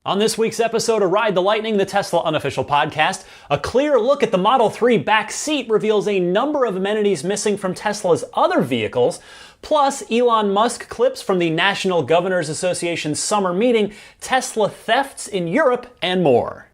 On this week's episode of Ride the Lightning, the Tesla unofficial podcast, a clear look at the Model 3 back seat reveals a number of amenities missing from Tesla's other vehicles, plus Elon Musk clips from the National Governors Association summer meeting, Tesla thefts in Europe, and more.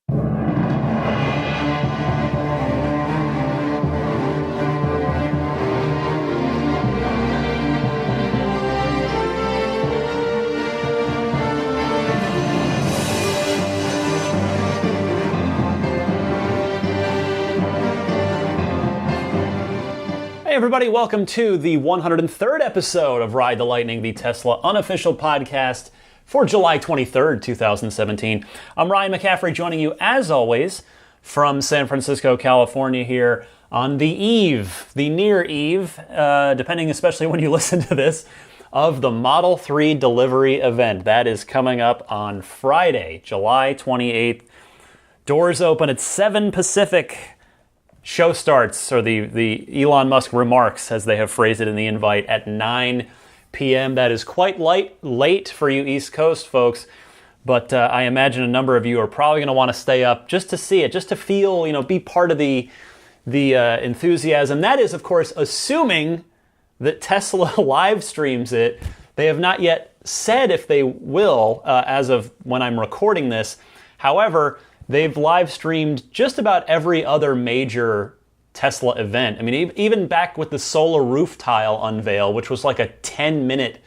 Hey everybody, welcome to the 103rd episode of Ride the Lightning, the Tesla unofficial podcast for July 23rd, 2017. I'm Ryan McCaffrey, joining you as always from San Francisco, California, here on the near eve, depending especially when you listen to this, of the Model 3 delivery event. That is coming up on Friday, July 28th. Doors open at 7 Pacific. Show starts, or the Elon Musk remarks, as they have phrased it in the invite, at 9 p.m. That is quite late for you East Coast folks, but I imagine a number of you are probably going to want to stay up just to see it, just to feel, be part of the enthusiasm. That is, of course, assuming that Tesla live streams it. They have not yet said if they will, as of when I'm recording this. However, they've live streamed just about every other major Tesla event. I mean, even back with the solar roof tile unveil, which was like a 10-minute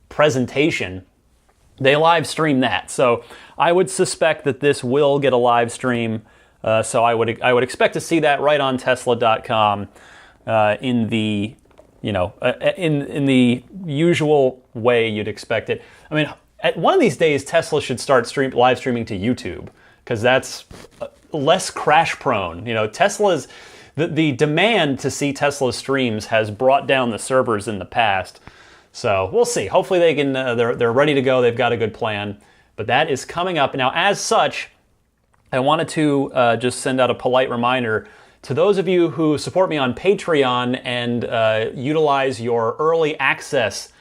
presentation, they live streamed that. So I would suspect that this will get a live stream. So I would expect to see that right on Tesla.com in the in the usual way you'd expect it. I mean, at one of these days, Tesla should start live streaming to YouTube, because that's less crash prone. Tesla's the demand to see Tesla streams has brought down the servers in the past. So we'll see. Hopefully they can. They're ready to go. They've got a good plan. But that is coming up now. As such, I wanted to just send out a polite reminder to those of you who support me on Patreon and utilize your early access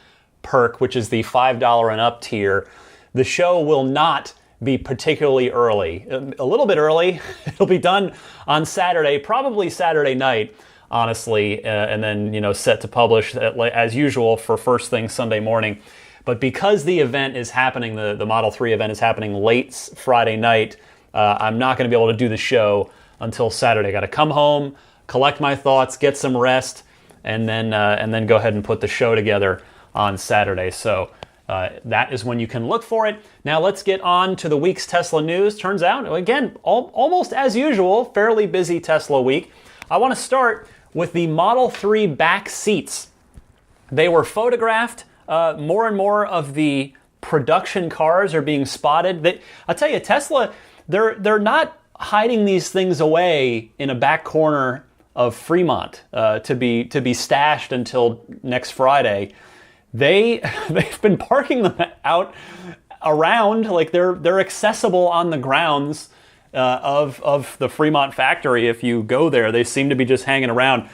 perk, which is the $5 and up tier. The show will not be particularly early. A little bit early. It'll be done on Saturday, probably Saturday night, honestly, and then set to publish as usual for first thing Sunday morning. But because the event is happening, the Model 3 event is happening late Friday night, I'm not going to be able to do the show until Saturday. I got to come home, collect my thoughts, get some rest, and then go ahead and put the show together on Saturday. So that is when you can look for it. Now let's get on to the week's Tesla news. Turns out, again, almost as usual, fairly busy Tesla week. I want to start with the Model 3 back seats. They were photographed. More and more of the production cars are being spotted. I'll tell you, Tesla, they're not hiding these things away in a back corner of Fremont to be stashed until next Friday. They've been parking them out around, like they're accessible on the grounds of the Fremont factory. If you go there, they seem to be just hanging around.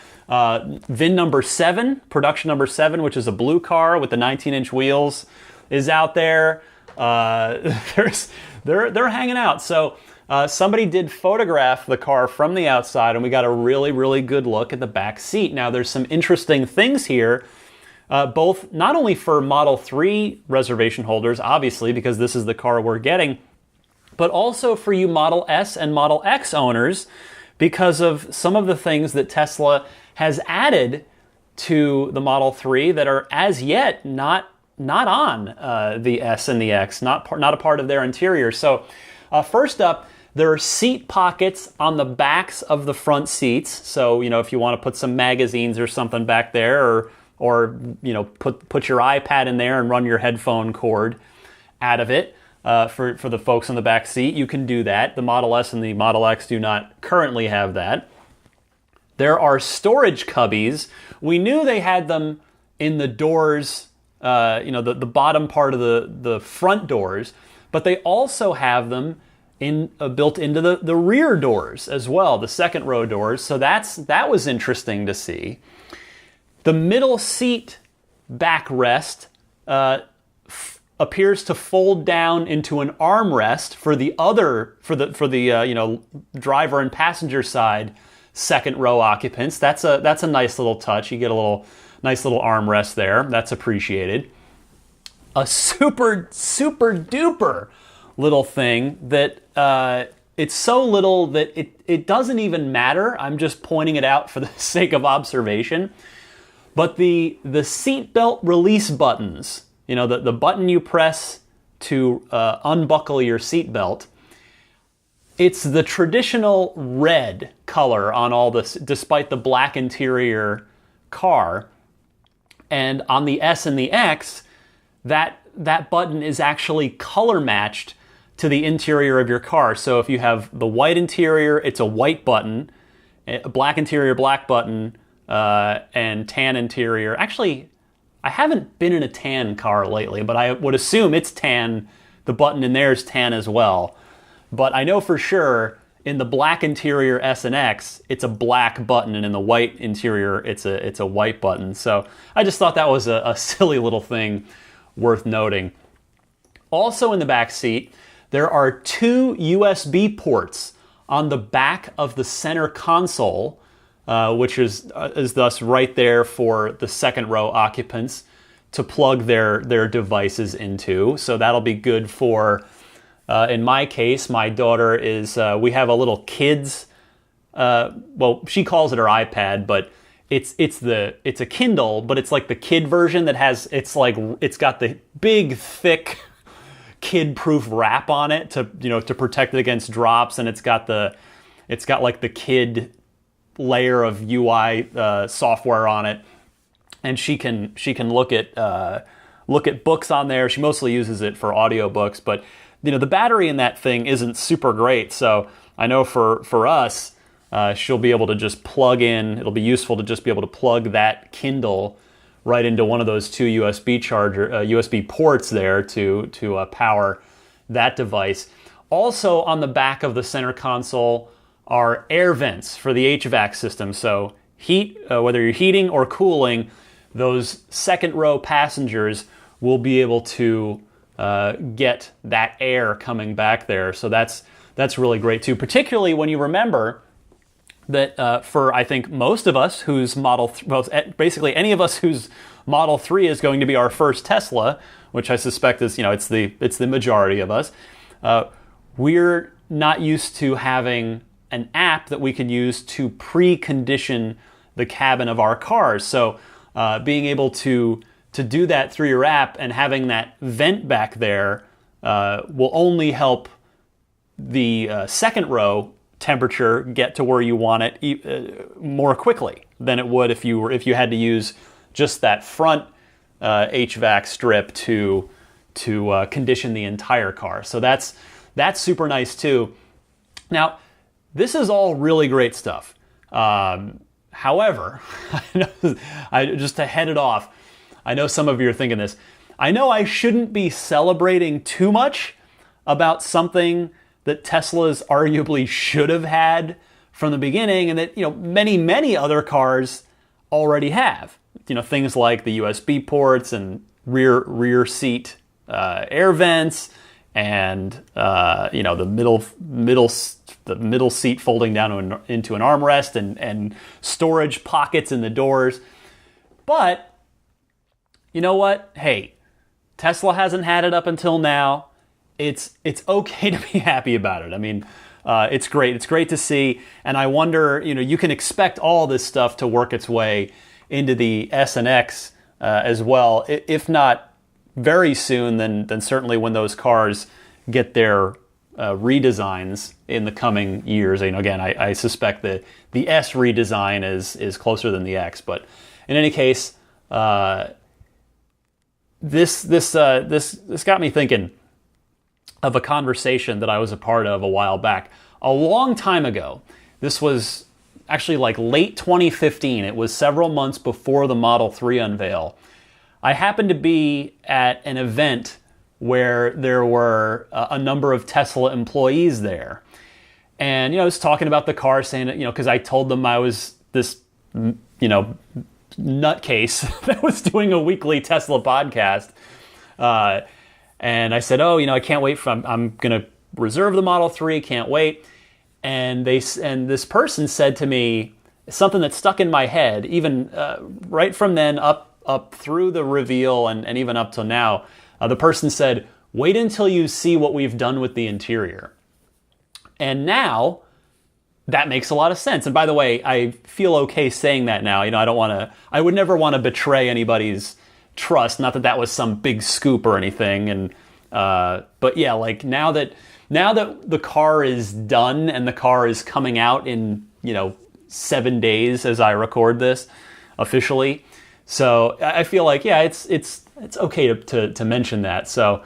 VIN number 7, production number 7, which is a blue car with the 19-inch wheels, is out there. They're hanging out. So somebody did photograph the car from the outside, and we got a really, really good look at the back seat. Now, there's some interesting things here. Both not only for Model 3 reservation holders, obviously, because this is the car we're getting, but also for you Model S and Model X owners, because of some of the things that Tesla has added to the Model 3 that are as yet not on the S and the X, not a part of their interior. So first up, there are seat pockets on the backs of the front seats. So, if you want to put some magazines or something back there, or put your iPad in there and run your headphone cord out of it for the folks in the back seat, you can do that. The Model S and the Model X do not currently have that. There are storage cubbies. We knew they had them in the doors, the bottom part of the front doors, but they also have them built into the rear doors as well, the second row doors. So that was interesting to see. The middle seat backrest appears to fold down into an armrest for the driver and passenger side second row occupants. That's a nice little touch. You get a nice little armrest there. That's appreciated. A super duper little thing that it's so little that it doesn't even matter. I'm just pointing it out for the sake of observation. But the seatbelt release buttons, the button you press to unbuckle your seatbelt, it's the traditional red color on all this, despite the black interior car. And on the S and the X, that button is actually color matched to the interior of your car. So if you have the white interior, it's a white button, a black interior, black button, and tan interior. Actually, I haven't been in a tan car lately, but I would assume it's tan. The button in there is tan as well. But I know for sure in the black interior S and X, it's a black button, and in the white interior, it's a white button. So I just thought that was a silly little thing worth noting. Also in the back seat, there are 2 USB ports on the back of the center console, which is thus right there for the second row occupants to plug their devices into. So that'll be good for, in my case, my daughter is, we have a little kids, she calls it her iPad, but it's a Kindle, but it's like the kid version that it's got the big, thick, kid-proof wrap on it to protect it against drops, and it's got like the kid layer of UI software on it, and she can look at books on there. She mostly uses it for audiobooks, but the battery in that thing isn't super great. So I know for us, she'll be able to just plug in. It'll be useful to just be able to plug that Kindle right into one of those 2 USB ports there to power that device. Also on the back of the center console are air vents for the HVAC system. So heat, whether you're heating or cooling, those second row passengers will be able to get that air coming back there. So that's really great too, particularly when you remember that for, I think, most of us whose basically any of us whose Model 3 is going to be our first Tesla, which I suspect is, it's the majority of us, we're not used to having an app that we can use to precondition the cabin of our cars. So being able to do that through your app and having that vent back there will only help the second row temperature get to where you want it more quickly than it would if you had to use just that front HVAC strip to condition the entire car. So that's super nice too. Now, this is all really great stuff. However, just to head it off, I know some of you are thinking this. I know I shouldn't be celebrating too much about something that Teslas arguably should have had from the beginning, and that many other cars already have. Things like the USB ports and rear seat air vents, and the middle seat folding down into an armrest, and storage pockets in the doors. But you know what? Hey, Tesla hasn't had it up until now. It's okay to be happy about it. I mean, it's great. It's great to see, and I wonder, you can expect all this stuff to work its way into the S and X as well. If not very soon, then certainly when those cars get their redesigns in the coming years. Again, I suspect that the S redesign is closer than the X, but in any case, this got me thinking of a conversation that I was a part of a while back. A long time ago, this was actually like late 2015. It was several months before the Model 3 unveil. I happened to be at an event where there were a number of Tesla employees there. And, I was talking about the car, saying, because I told them I was this, nutcase that was doing a weekly Tesla podcast. And I said, oh, I can't wait I'm going to reserve the Model 3, can't wait. And this person said to me something that stuck in my head, even right from then up through the reveal and even up till now. The person said, wait until you see what we've done with the interior. And now that makes a lot of sense. And by the way, I feel okay saying that now. I would never want to betray anybody's trust. Not that that was some big scoop or anything. And but yeah, like now that the car is done and the car is coming out in 7 days as I record this officially. So I feel like it's okay to mention that. So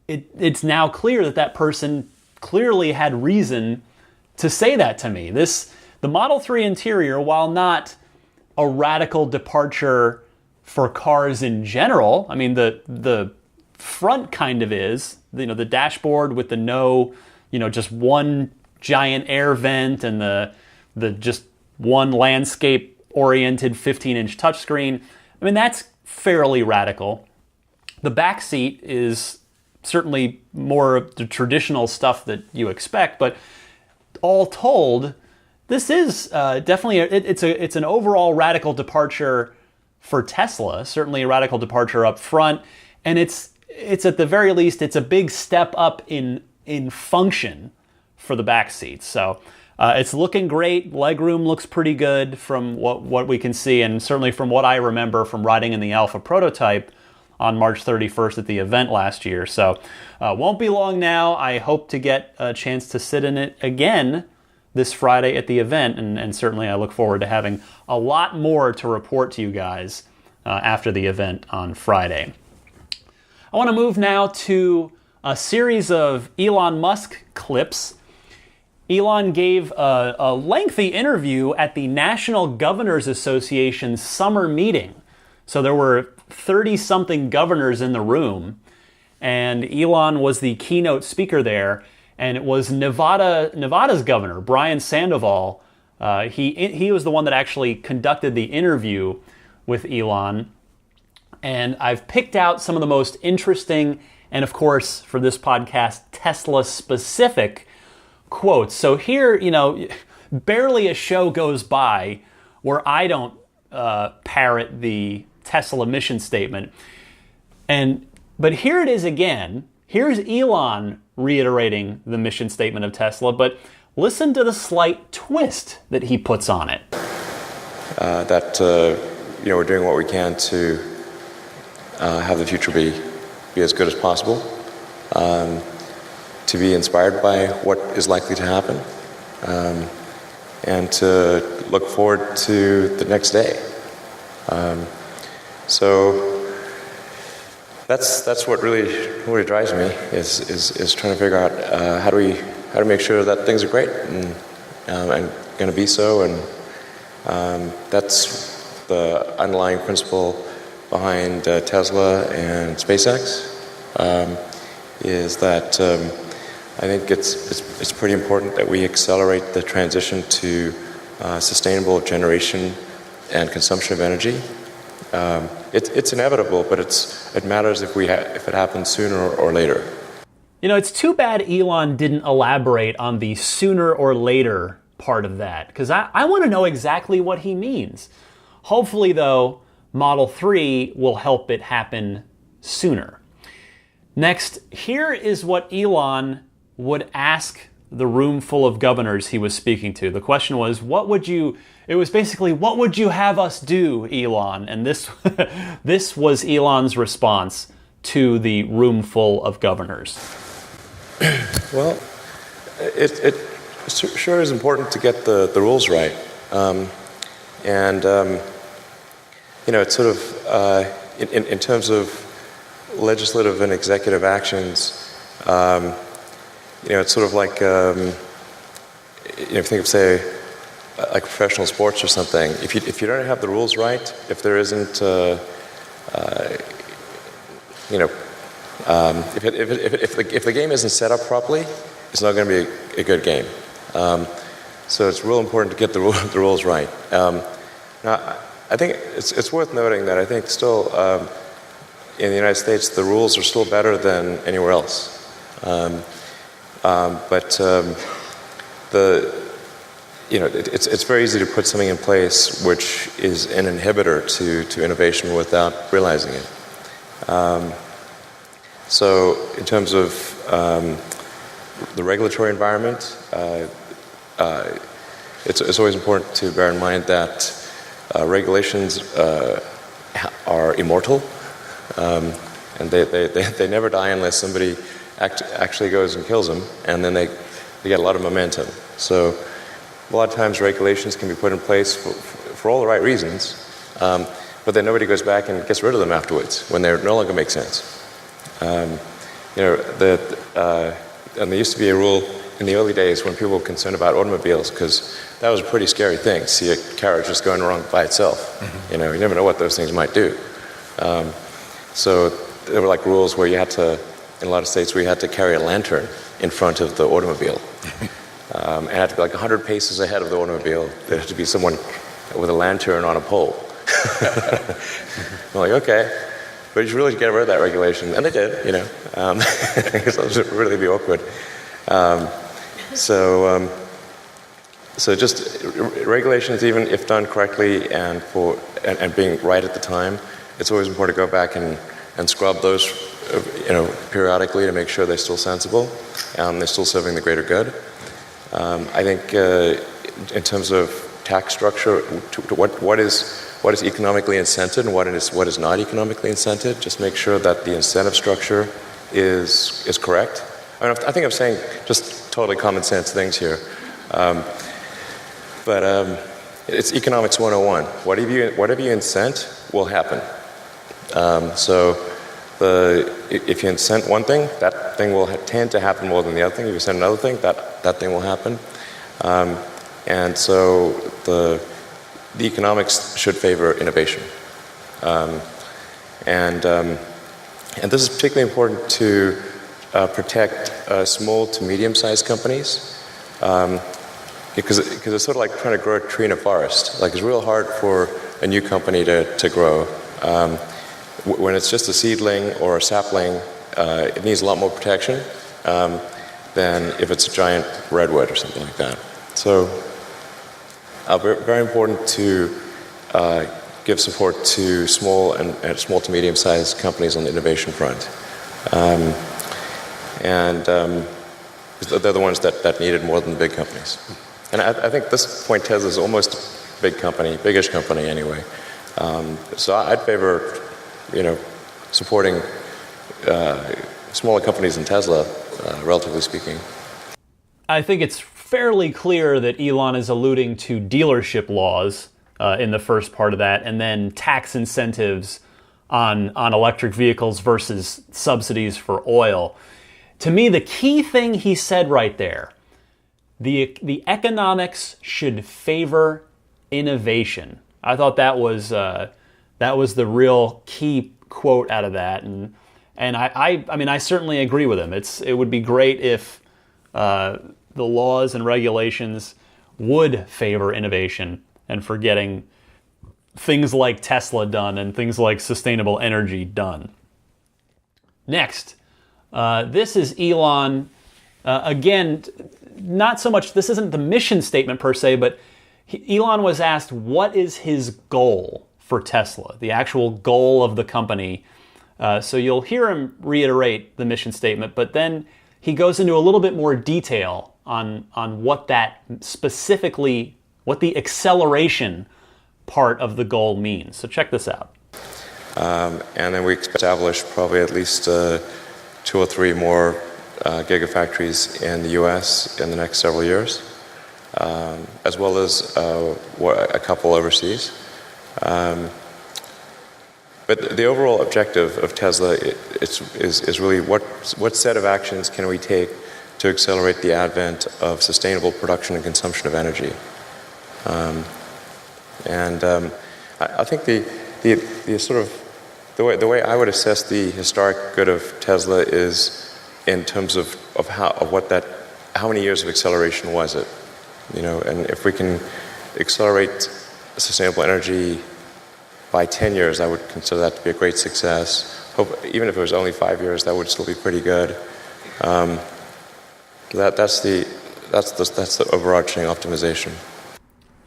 it's now clear that person clearly had reason to say that to me. The Model 3 interior, while not a radical departure for cars in general, I mean the front kind of is, the dashboard with the just one giant air vent and the just one landscape oriented 15-inch touchscreen. I mean, that's fairly radical. The back seat is certainly more of the traditional stuff that you expect, but all told, this is definitely it's an overall radical departure for Tesla. Certainly a radical departure up front, and it's at the very least it's a big step up in function for the back seats. So it's looking great. Legroom looks pretty good from what we can see, and certainly from what I remember from riding in the Alpha prototype on March 31st at the event last year. So won't be long now. I hope to get a chance to sit in it again this Friday at the event, and certainly I look forward to having a lot more to report to you guys after the event on Friday. I want to move now to a series of Elon Musk clips. Elon gave a lengthy interview at the National Governors Association's summer meeting. So there were 30-something governors in the room, and Elon was the keynote speaker there, and it was Nevada's governor, Brian Sandoval. He was the one that actually conducted the interview with Elon, and I've picked out some of the most interesting and, of course, for this podcast, Tesla-specific quotes. So here, barely a show goes by where I don't parrot the Tesla mission statement. But here it is again. Here's Elon reiterating the mission statement of Tesla, but listen to the slight twist that he puts on it. We're doing what we can to have the future be as good as possible, to be inspired by what is likely to happen, and to look forward to the next day. So that's what really drives me is trying to figure out how do we make sure that things are great and going to be so, and that's the underlying principle behind Tesla and SpaceX. Is that I think it's pretty important that we accelerate the transition to sustainable generation and consumption of energy. It's inevitable, but it matters if it happens sooner or later. It's too bad Elon didn't elaborate on the sooner or later part of that, because I want to know exactly what he means. Hopefully, though, Model 3 will help it happen sooner. Next, here is what Elon would ask the room full of governors he was speaking to. The question was, what would you have us do, Elon? And this was Elon's response to the room full of governors. Well, it sure is important to get the rules right. It's sort of, in terms of legislative and executive actions, it's sort of like, if you think of, say, like professional sports or something. If you don't have the rules right, if there isn't, if the game isn't set up properly, it's not going to be a good game. So it's real important to get the rules right. Now, I think it's worth noting that I think still, in the United States, the rules are still better than anywhere else. It's very easy to put something in place which is an inhibitor to innovation without realizing it. So in terms of the regulatory environment, it's always important to bear in mind that regulations are immortal, and they never die unless somebody actually goes and kills them, and then they get a lot of momentum. So a lot of times regulations can be put in place for all the right reasons, but then nobody goes back and gets rid of them afterwards when they no longer make sense. And there used to be a rule in the early days when people were concerned about automobiles, because that was a pretty scary thing, see a carriage just going wrong by itself. You never know what those things might do. So there were like rules where you had to, in a lot of states, where you had to carry a lantern in front of the automobile. And it had to be like 100 paces ahead of the automobile. There had to be someone with a lantern on a pole. I'm like, okay, but you should really get rid of that regulation. And they did, because that would really be awkward. So just regulations, even if done correctly and being right at the time, it's always important to go back and scrub those, periodically to make sure they're still sensible, they're still serving the greater good. I think in terms of tax structure, what is economically incented and what is not economically incented, just make sure that the incentive structure is correct. I think I'm saying just totally common sense things here. But it's economics 101. Whatever you incent will happen. So if you incent one thing, that thing will tend to happen more than the other thing. If you incent another thing, that thing will happen. And so the economics should favor innovation. And this is particularly important to protect small to medium-sized companies, because it's sort of like trying to grow a tree in a forest. Like, it's real hard for a new company to grow. When it's just a seedling or a sapling, it needs a lot more protection than if it's a giant redwood or something like that. So very important to give support to small to medium-sized companies on the innovation front. And they're the ones that need it more than the big companies. And I think at this point Tesla's almost a big company, biggish company anyway. So I'd favor, supporting smaller companies than Tesla, relatively speaking. I think it's fairly clear that Elon is alluding to dealership laws in the first part of that, and then tax incentives on electric vehicles versus subsidies for oil. To me, the key thing he said right there, the economics should favor innovation. I thought that was the real key quote out of that, and I certainly agree with him. It would be great if the laws and regulations would favor innovation and for getting things like Tesla done and things like sustainable energy done. Next, this is Elon. Again, not so much, this isn't the mission statement per se, but Elon was asked what is his goal for Tesla, the actual goal of the company. So you'll hear him reiterate the mission statement, but then he goes into a little bit more detail on what that specifically, what the acceleration part of the goal means. So check this out. And then we establish probably at least 2 or 3 more gigafactories in the US in the next several years, as well as a couple overseas. But the overall objective of Tesla is really what set of actions can we take to accelerate the advent of sustainable production and consumption of energy. I think the sort of the way I would assess the historic good of Tesla is in terms of how many years of acceleration was it, and if we can accelerate sustainable energy by 10 years, I would consider that to be a great success. even if it was only 5 years, that would still be pretty good. That's the overarching optimization.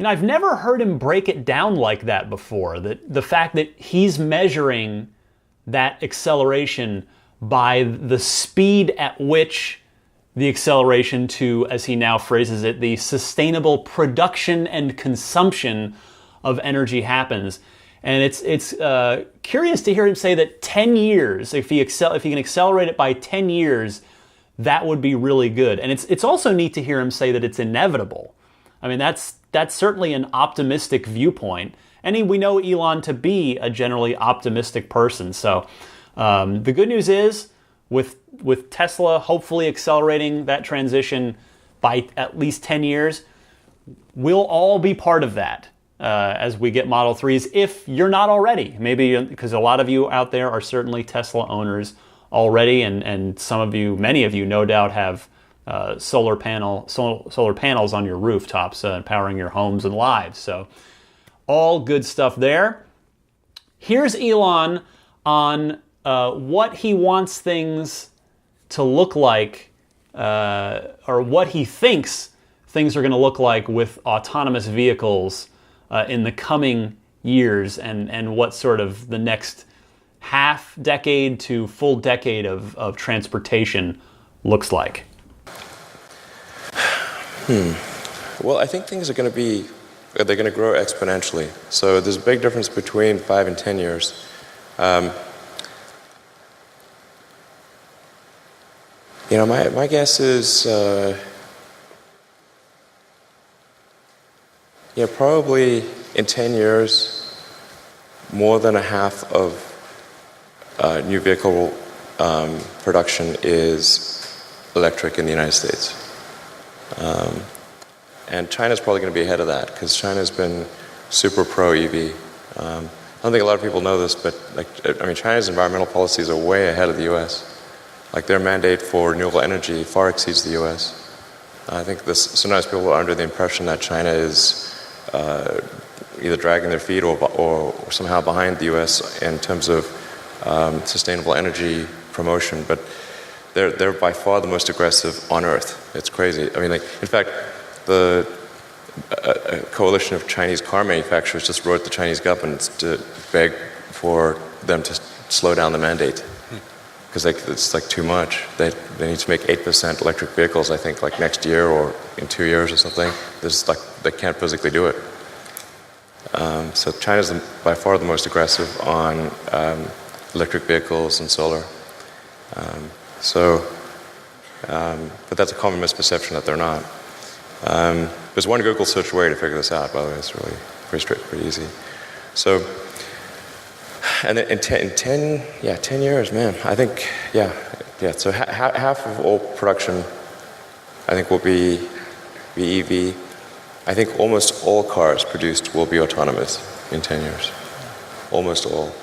I've never heard him break it down like that before. That the fact that he's measuring that acceleration by the speed at which the acceleration to, as he now phrases it, the sustainable production and consumption of energy happens. And it's curious to hear him say that 10 years, if he can accelerate it by 10 years, that would be really good. And it's also neat to hear him say that it's inevitable. I mean, that's certainly an optimistic viewpoint. And we know Elon to be a generally optimistic person. So the good news is, with Tesla hopefully accelerating that transition by at least 10 years, we'll all be part of that as we get Model 3s, if you're not already. Maybe because a lot of you out there are certainly Tesla owners already, and many of you no doubt have solar panels on your rooftops powering your homes and lives. So all good stuff there. Here's Elon on what he wants things to look like, or what he thinks things are going to look like with autonomous vehicles in the coming years, and what sort of the next half decade to full decade of transportation looks like. Well, I think things are going to grow exponentially. So there's a big difference between 5 and 10 years. My guess is, probably in 10 years, more than a half of new vehicle production is electric in the United States. And China's probably going to be ahead of that, because China's been super pro-EV. I don't think a lot of people know this, but China's environmental policies are way ahead of the U.S. Like, their mandate for renewable energy far exceeds the U.S. I think sometimes people are under the impression that China is either dragging their feet or somehow behind the U.S. in terms of sustainable energy promotion, but they're by far the most aggressive on Earth. It's crazy. In fact, a coalition of Chinese car manufacturers just wrote the Chinese government to beg for them to slow down the mandate, because it's too much. They need to make 8% electric vehicles, I think, next year or in 2 years or something. They can't physically do it. So China's by far the most aggressive on electric vehicles and solar. But that's a common misperception that they're not. There's one Google search away to figure this out, by the way. It's really pretty easy. So, and in 10 years, man, I think, so half of all production, I think, will be EV. I think almost all cars produced will be autonomous in 10 years. Almost all.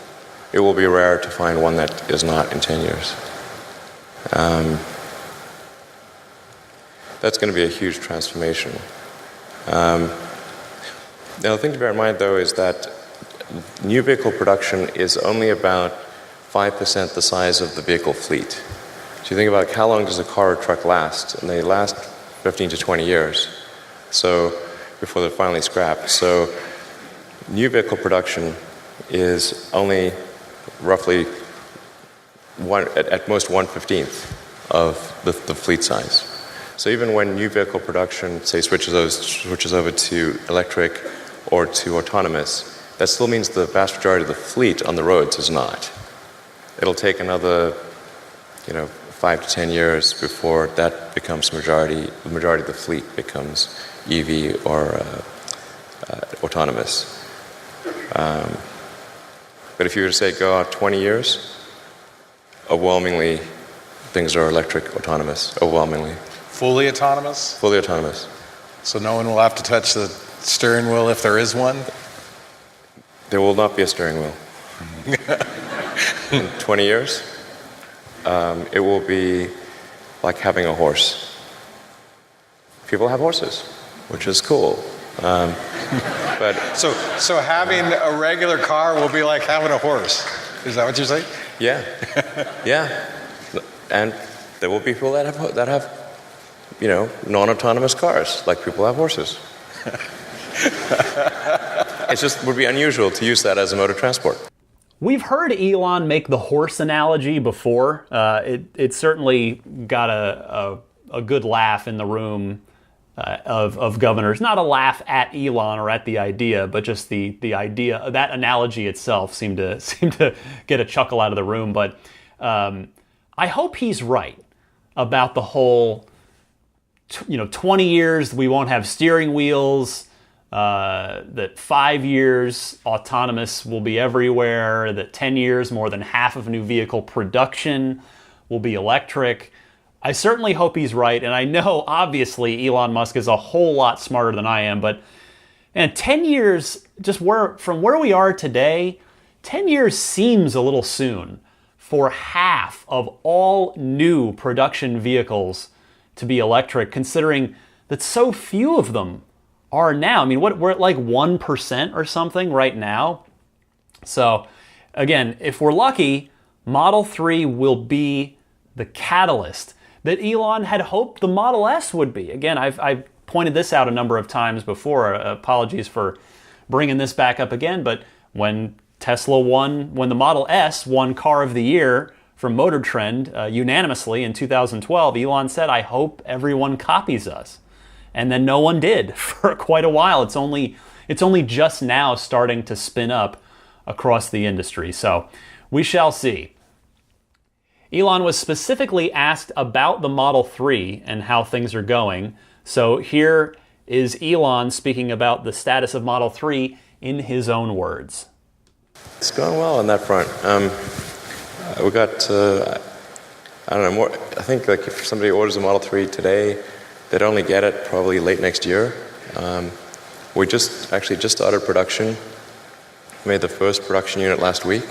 It will be rare to find one that is not in 10 years. That's going to be a huge transformation. Now, the thing to bear in mind, though, is that new vehicle production is only about 5% the size of the vehicle fleet. So you think about how long does a car or truck last? And they last 15 to 20 years. So before they're finally scrapped. So new vehicle production is only roughly at most 1/15 of the fleet size. So even when new vehicle production, say, switches over to electric or to autonomous, that still means the vast majority of the fleet on the roads is not. It'll take another, 5 to 10 years before that becomes the majority of the fleet becomes EV or autonomous. But if you were to say go out 20 years, overwhelmingly things are electric, autonomous, overwhelmingly. Fully autonomous? Fully autonomous. So no one will have to touch the steering wheel if there is one? There will not be a steering wheel. In 20 years, it will be like having a horse. People have horses, which is cool. But so having a regular car will be like having a horse. Is that what you're saying? Yeah, yeah, and there will be people that have non-autonomous cars, like people have horses. It just would be unusual to use that as a mode of transport. We've heard Elon make the horse analogy before. It certainly got a good laugh in the room of governors. Not a laugh at Elon or at the idea, but just the idea, that analogy itself seemed to get a chuckle out of the room. But I hope he's right about the whole, 20 years we won't have steering wheels, that 5 years autonomous will be everywhere, that 10 years more than half of new vehicle production will be electric. I certainly hope he's right, and I know, obviously, Elon Musk is a whole lot smarter than I am, but 10 years, from where we are today, 10 years seems a little soon for half of all new production vehicles to be electric, considering that so few of them are now. I mean, we're at like 1% or something right now. So, again, if we're lucky, Model 3 will be the catalyst that Elon had hoped the Model S would be. Again, I've pointed this out a number of times before. Apologies for bringing this back up again, but when the Model S won Car of the Year from Motor Trend unanimously in 2012, Elon said, "I hope everyone copies us." And then no one did for quite a while. It's only just now starting to spin up across the industry. So we shall see. Elon was specifically asked about the Model 3 and how things are going. So here is Elon speaking about the status of Model 3 in his own words. It's going well on that front. We got, I don't know, more. I think like if somebody orders a Model 3 today, they'd only get it probably late next year. We just started production. Made the first production unit last week.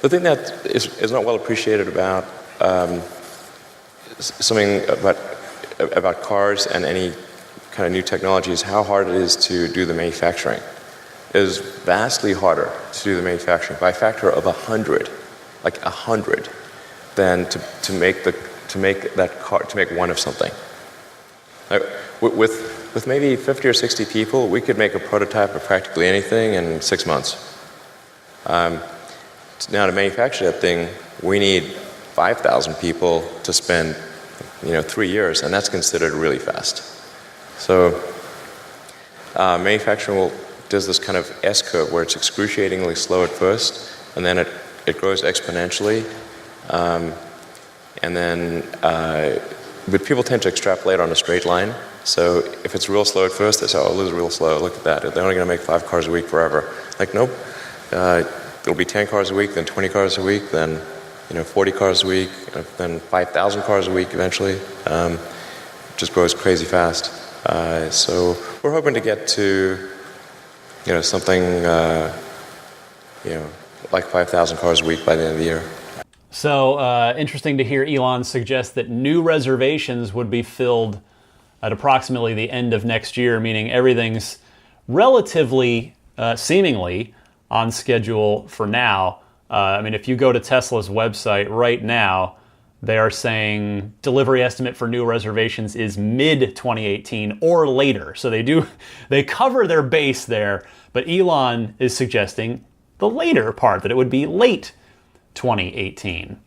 The thing that is not well appreciated about something about cars and any kind of new technology is how hard it is to do the manufacturing. It is vastly harder to do the manufacturing by a factor of 100, like 100, than to make one of something. Like, with maybe 50 or 60 people, we could make a prototype of practically anything in 6 months. Now to manufacture that thing, we need 5,000 people to spend, 3 years, and that's considered really fast. So manufacturing does this kind of S-curve where it's excruciatingly slow at first, and then it grows exponentially. But people tend to extrapolate on a straight line. So if it's real slow at first, they say, "Oh, this is real slow. Look at that. They're only going to make 5 cars a week forever." Like, nope. It'll be 10 cars a week, then 20 cars a week, then 40 cars a week, then 5,000 cars a week eventually. Just grows crazy fast. So we're hoping to get to something like 5,000 cars a week by the end of the year. So interesting to hear Elon suggest that new reservations would be filled at approximately the end of next year, meaning everything's relatively, seemingly, on schedule for now. If you go to Tesla's website right now, they are saying delivery estimate for new reservations is mid-2018 or later. So they cover their base there, but Elon is suggesting the later part, that it would be late 2018.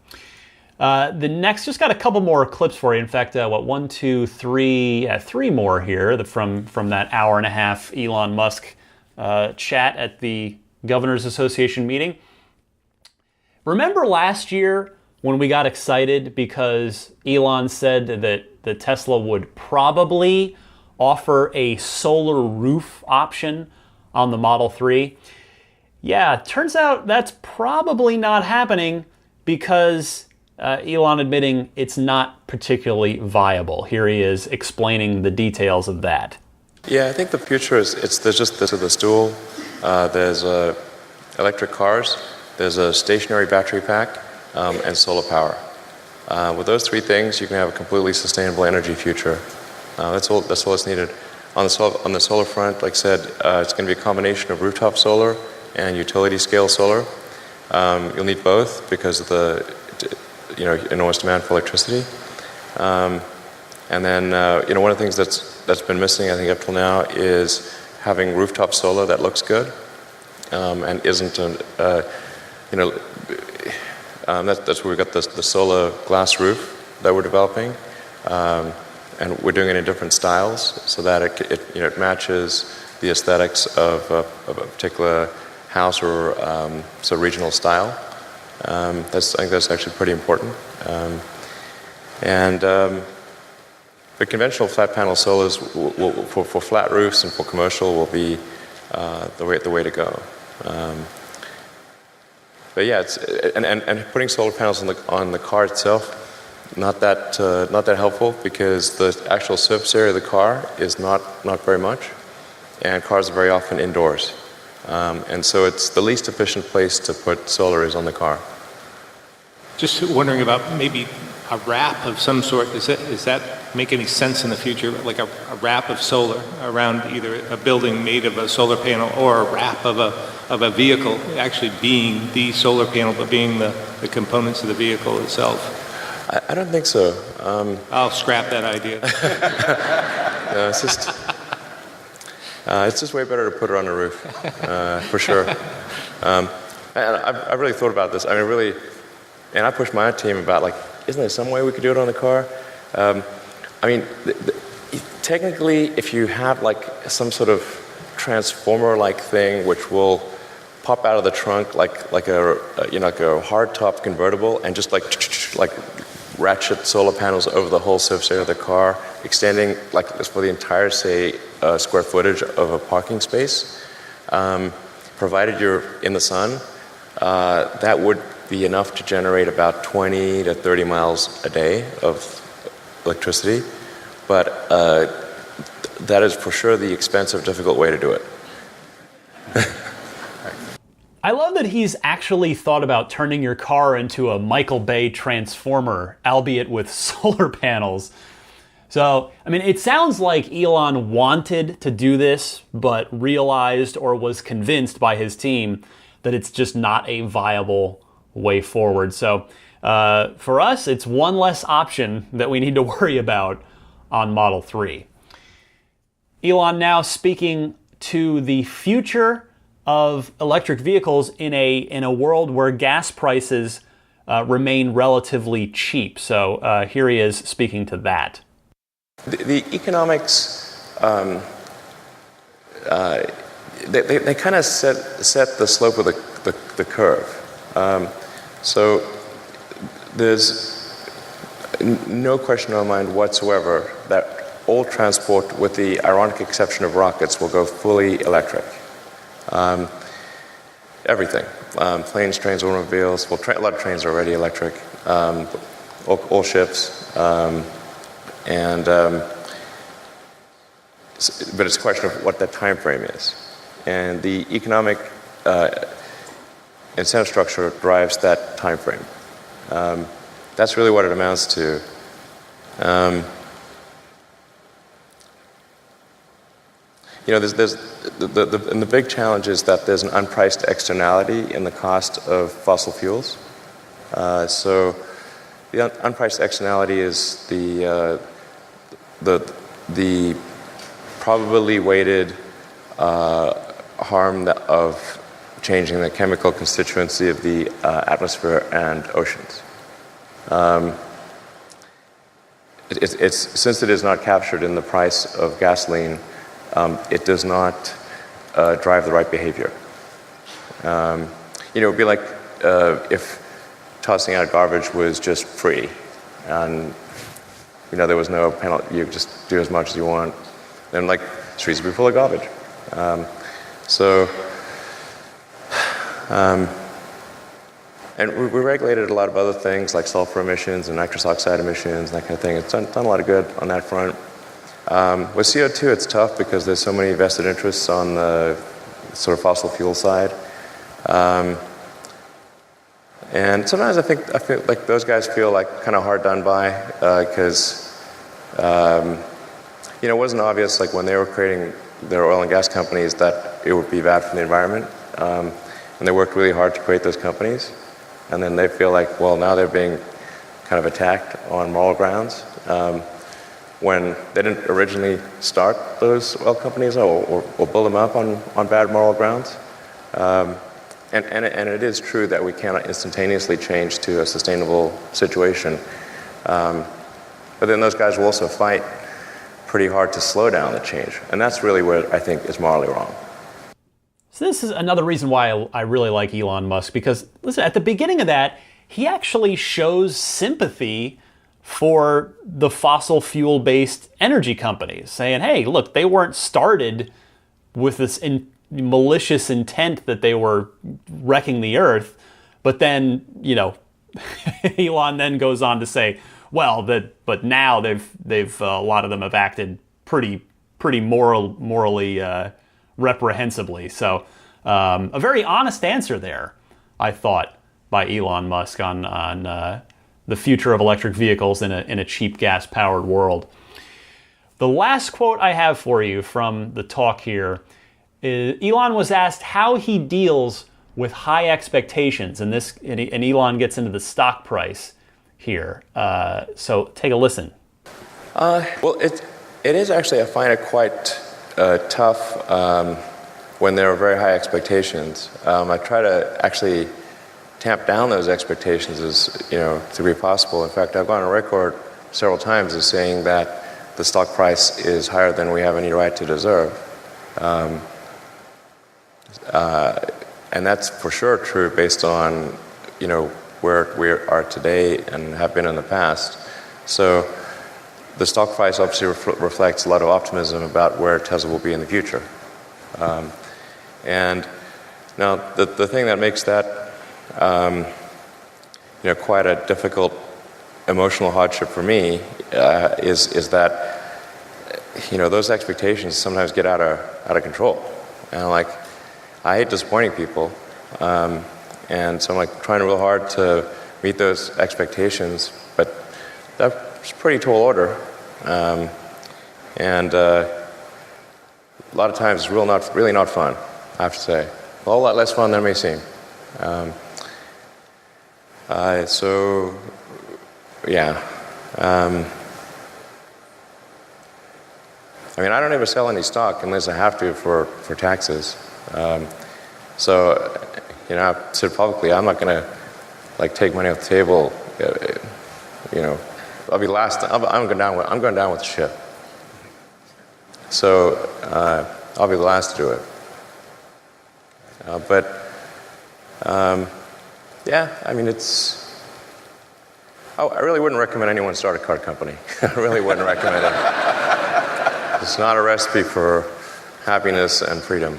The next, just got a couple more clips for you. In fact, 1, 2, 3, 3 more here from that hour and a half Elon Musk chat at the Governors Association meeting. Remember last year when we got excited because Elon said that Tesla would probably offer a solar roof option on the Model 3? Yeah, turns out that's probably not happening because Elon admitting it's not particularly viable. Here he is explaining the details of that. Yeah, I think the future there's just the stool, there's electric cars, there's a stationary battery pack, and solar power. With those 3 things, you can have a completely sustainable energy future. That's all that's needed. On the solar front, like I said, it's going to be a combination of rooftop solar and utility scale solar. You'll need both because of the enormous demand for electricity. And then one of the things that's been missing, I think, up till now is having rooftop solar that looks good and isn't that's where we got the solar glass roof that we're developing, and we're doing it in different styles so that it matches the aesthetics of a particular house or regional style. I think that's actually pretty important. The conventional flat panel solars for flat roofs and for commercial will be the way to go. But yeah, and putting solar panels on the car itself, not that helpful because the actual surface area of the car is not very much, and cars are very often indoors, and so it's the least efficient place to put solar is on the car. Just wondering about maybe a wrap of some sort. Does that make any sense in the future? Like a wrap of solar around either a building made of a solar panel or a wrap of a vehicle actually being the solar panel, but being the components of the vehicle itself? I don't think so. I'll scrap that idea. No, it's just way better to put it on the roof, for sure. And I've really thought about this. I mean, really, and I pushed my team about isn't there some way we could do it on the car? Technically, if you have some sort of transformer-like thing which will pop out of the trunk like a hard top convertible and just ratchet solar panels over the whole surface area of the car, extending for the entire, say, square footage of a parking space, provided you're in the sun, that would be enough to generate about 20 to 30 miles a day of electricity. But that is for sure the expensive, difficult way to do it. I love that he's actually thought about turning your car into a Michael Bay transformer, albeit with solar panels. So, it sounds like Elon wanted to do this, but realized or was convinced by his team that it's just not a viable way forward. So, for us, it's one less option that we need to worry about on Model 3. Elon now speaking to the future of electric vehicles in a world where gas prices remain relatively cheap. So here he is speaking to that. The economics, they kind of set the slope of the curve. So there's no question in my mind whatsoever that all transport, with the ironic exception of rockets, will go fully electric. Everything. Planes, trains, automobiles. Well, a lot of trains are already electric. All ships. But it's a question of what that time frame is. And the economic incentive structure drives that time frame. That's really what it amounts to. There's the big challenge is that there's an unpriced externality in the cost of fossil fuels. So the unpriced externality is the probably weighted harm of changing the chemical constituency of the atmosphere and oceans. Since it is not captured in the price of gasoline, it does not drive the right behavior. It would be like if tossing out garbage was just free, and there was no penalty. You just do as much as you want. Then streets would be full of garbage. And we regulated a lot of other things like sulfur emissions and nitrous oxide emissions and that kind of thing. It's done a lot of good on that front. With CO2, it's tough because there's so many vested interests on the sort of fossil fuel side. And sometimes I feel like those guys feel kind of hard done by because it wasn't obvious when they were creating their oil and gas companies that it would be bad for the environment. and they worked really hard to create those companies, and then they feel like, well, now they're being kind of attacked on moral grounds, when they didn't originally start those oil companies or build them up on bad moral grounds. And it is true that we cannot instantaneously change to a sustainable situation. But then those guys will also fight pretty hard to slow down the change. And that's really where I think is morally wrong. So this is another reason why I really like Elon Musk, because listen, at the beginning of that, he actually shows sympathy for the fossil fuel-based energy companies, saying, hey, look, they weren't started with this malicious intent that they were wrecking the earth. But then, Elon then goes on to say, well, but now they've a lot of them have acted pretty morally reprehensibly. So a very honest answer there, I thought, by Elon Musk on the future of electric vehicles in a cheap gas-powered world. The last quote I have for you from the talk here is Elon was asked how he deals with high expectations, and Elon gets into the stock price here. So take a listen. Well, it is actually, I find it quite tough when there are very high expectations. I try to actually tamp down those expectations as to be possible. In fact, I've gone on record several times as saying that the stock price is higher than we have any right to deserve. And that's for sure true based on where we are today and have been in the past. So the stock price obviously reflects a lot of optimism about where Tesla will be in the future. And now the thing that makes that quite a difficult emotional hardship for me is that those expectations sometimes get out of control, and I hate disappointing people, and so I'm trying real hard to meet those expectations, but that's a pretty tall order, and a lot of times it's really not fun, I have to say. A whole lot less fun than it may seem. So, yeah. I don't ever sell any stock unless I have to for taxes. So, I've said publicly, I'm not going to take money off the table. I'll be last. I'm going down with the ship. So I'll be the last to do it. It's. I really wouldn't recommend anyone start a car company. I really wouldn't recommend it. It's not a recipe for happiness and freedom.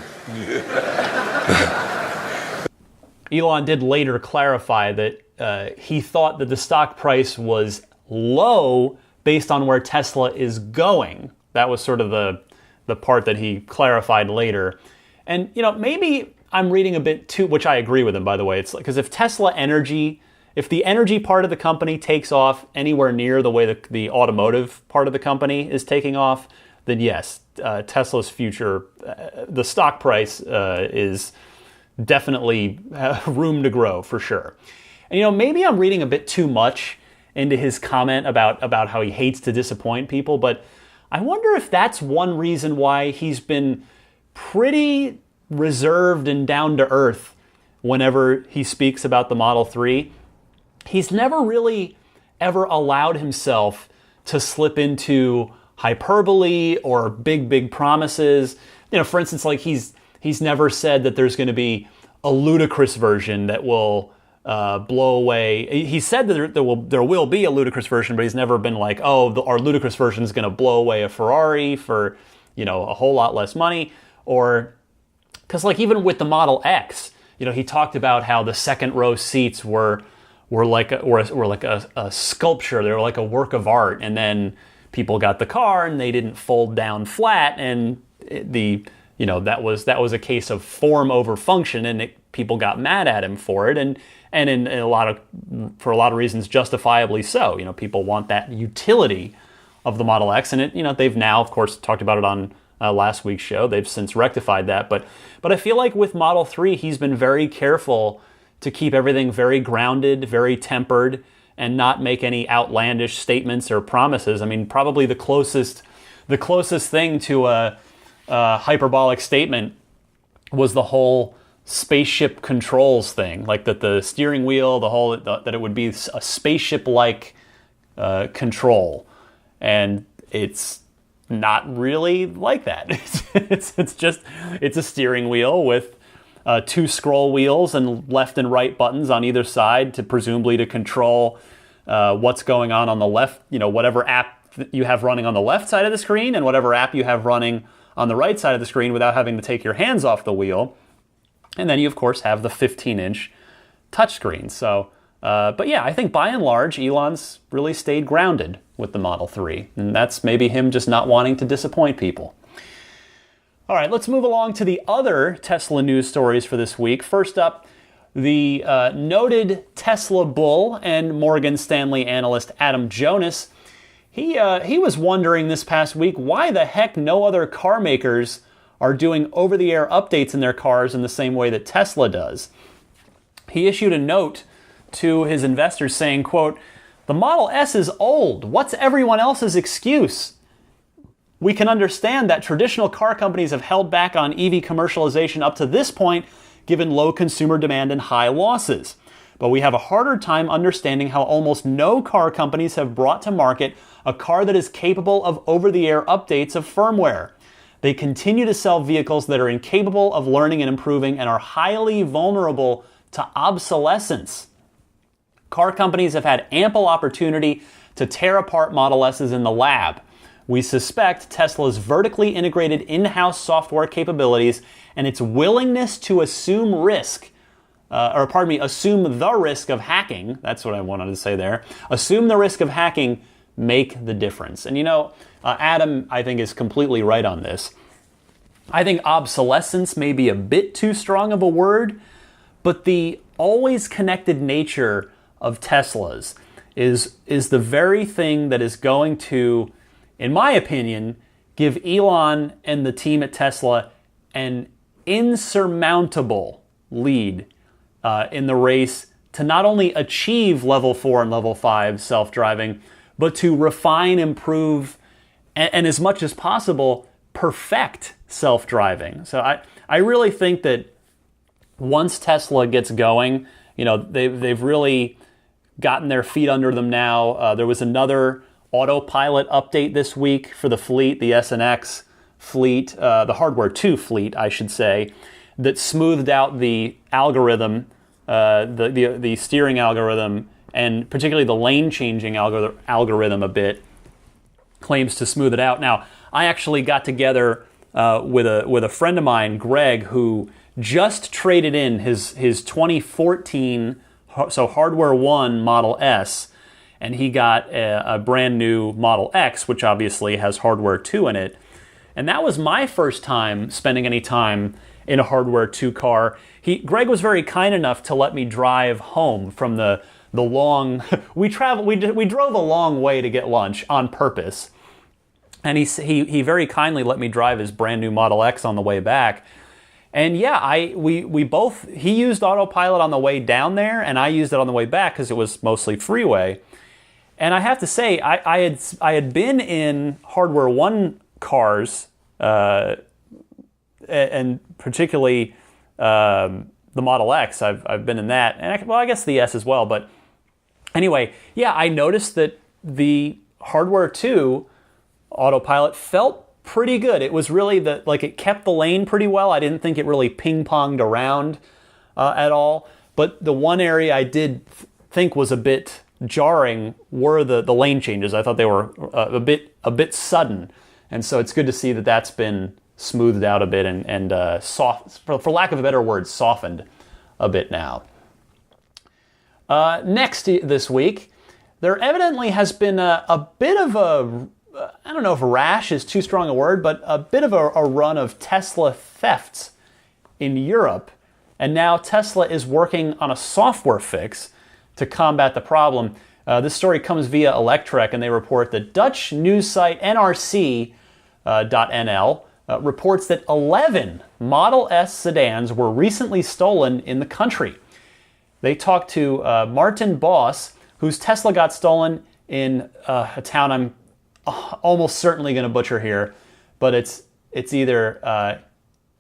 Elon did later clarify that he thought that the stock price was low based on where Tesla is going. That was sort of the part that he clarified later. And, maybe I'm reading a bit too, which I agree with him, by the way. It's because if the energy part of the company takes off anywhere near the way the automotive part of the company is taking off, then yes, Tesla's future, the stock price is definitely room to grow for sure. And maybe I'm reading a bit too much into his comment about how he hates to disappoint people, but I wonder if that's one reason why he's been pretty reserved and down to earth whenever he speaks about the Model 3. He's never really ever allowed himself to slip into hyperbole or big promises. For instance, he's never said that there's going to be a ludicrous version that will blow away. He said that there will be a ludicrous version, but he's never been like, our ludicrous version is going to blow away a Ferrari for a whole lot less money. Or because even with the Model X, he talked about how the second row seats were like a sculpture. They were like a work of art, and then people got the car and they didn't fold down flat, and that was a case of form over function, and people got mad at him for it, and for a lot of reasons justifiably so. People want that utility of the Model X, and they've now of course talked about it on last week's show. They've since rectified that. But I feel like with Model 3, he's been very careful to keep everything very grounded, very tempered, and not make any outlandish statements or promises. I mean, probably the closest thing to a hyperbolic statement was the whole spaceship controls thing, like that the steering wheel, that it would be a spaceship-like control, and it's not really like that. It's a steering wheel with 2 scroll wheels and left and right buttons on either side presumably to control what's going on the left, whatever app you have running on the left side of the screen and whatever app you have running on the right side of the screen without having to take your hands off the wheel. And then you, of course, have the 15-inch touchscreen. So, but yeah, I think by and large, Elon's really stayed grounded with the Model 3. And that's maybe him just not wanting to disappoint people. All right, let's move along to the other Tesla news stories for this week. First up, the noted Tesla bull and Morgan Stanley analyst Adam Jonas. He was wondering this past week why the heck no other car makers are doing over-the-air updates in their cars in the same way that Tesla does. He issued a note to his investors saying, quote, "The Model S is old. What's everyone else's excuse? We can understand that traditional car companies have held back on EV commercialization up to this point, given low consumer demand and high losses. But we have a harder time understanding how almost no car companies have brought to market a car that is capable of over-the-air updates of firmware. They continue to sell vehicles that are incapable of learning and improving and are highly vulnerable to obsolescence. Car companies have had ample opportunity to tear apart Model S's in the lab. We suspect Tesla's vertically integrated in-house software capabilities and its willingness to assume the risk of hacking, that's what I wanted to say there, assume the risk of hacking make the difference." And Adam, I think, is completely right on this. I think obsolescence may be a bit too strong of a word, but the always connected nature of Teslas is the very thing that is going to, in my opinion, give Elon and the team at Tesla an insurmountable lead in the race to not only achieve level 4 and level 5 self-driving, but to refine, improve, and as much as possible, perfect self-driving. So I really think that once Tesla gets going, they've really gotten their feet under them now. There was another Autopilot update this week for the fleet, the S and X fleet, the Hardware 2 fleet, I should say, that smoothed out the algorithm, the steering algorithm, and particularly the lane-changing algorithm a bit, claims to smooth it out. Now, I actually got together with a friend of mine, Greg, who just traded in his 2014, so Hardware 1 Model S, and he got a brand new Model X, which obviously has Hardware 2 in it. And that was my first time spending any time in a Hardware 2 car. Greg was very kind enough to let me drive home from the long. We drove a long way to get lunch on purpose, and he very kindly let me drive his brand new Model X on the way back. And yeah, we both, he used Autopilot on the way down there, and I used it on the way back because it was mostly freeway. And I have to say, I had been in Hardware 1 cars, and particularly the Model X. I've been in that, and I guess the S as well. But anyway, yeah, I noticed that the Hardware 2 Autopilot felt pretty good. It was really it kept the lane pretty well. I didn't think it really ping-ponged around at all. But the one area I did think was a bit jarring were the lane changes. I thought they were a bit sudden, and so it's good to see that that's been smoothed out a bit and soft, for lack of a better word, softened a bit now. Next this week, there evidently has been a bit of a, I don't know if rash is too strong a word, but a bit of a run of Tesla thefts in Europe. And now Tesla is working on a software fix to combat the problem. This story comes via Electrek, and they report that Dutch news site NRC.nl reports that 11 Model S sedans were recently stolen in the country. They talked to Martin Boss, whose Tesla got stolen in a town I'm almost certainly going to butcher here, but it's either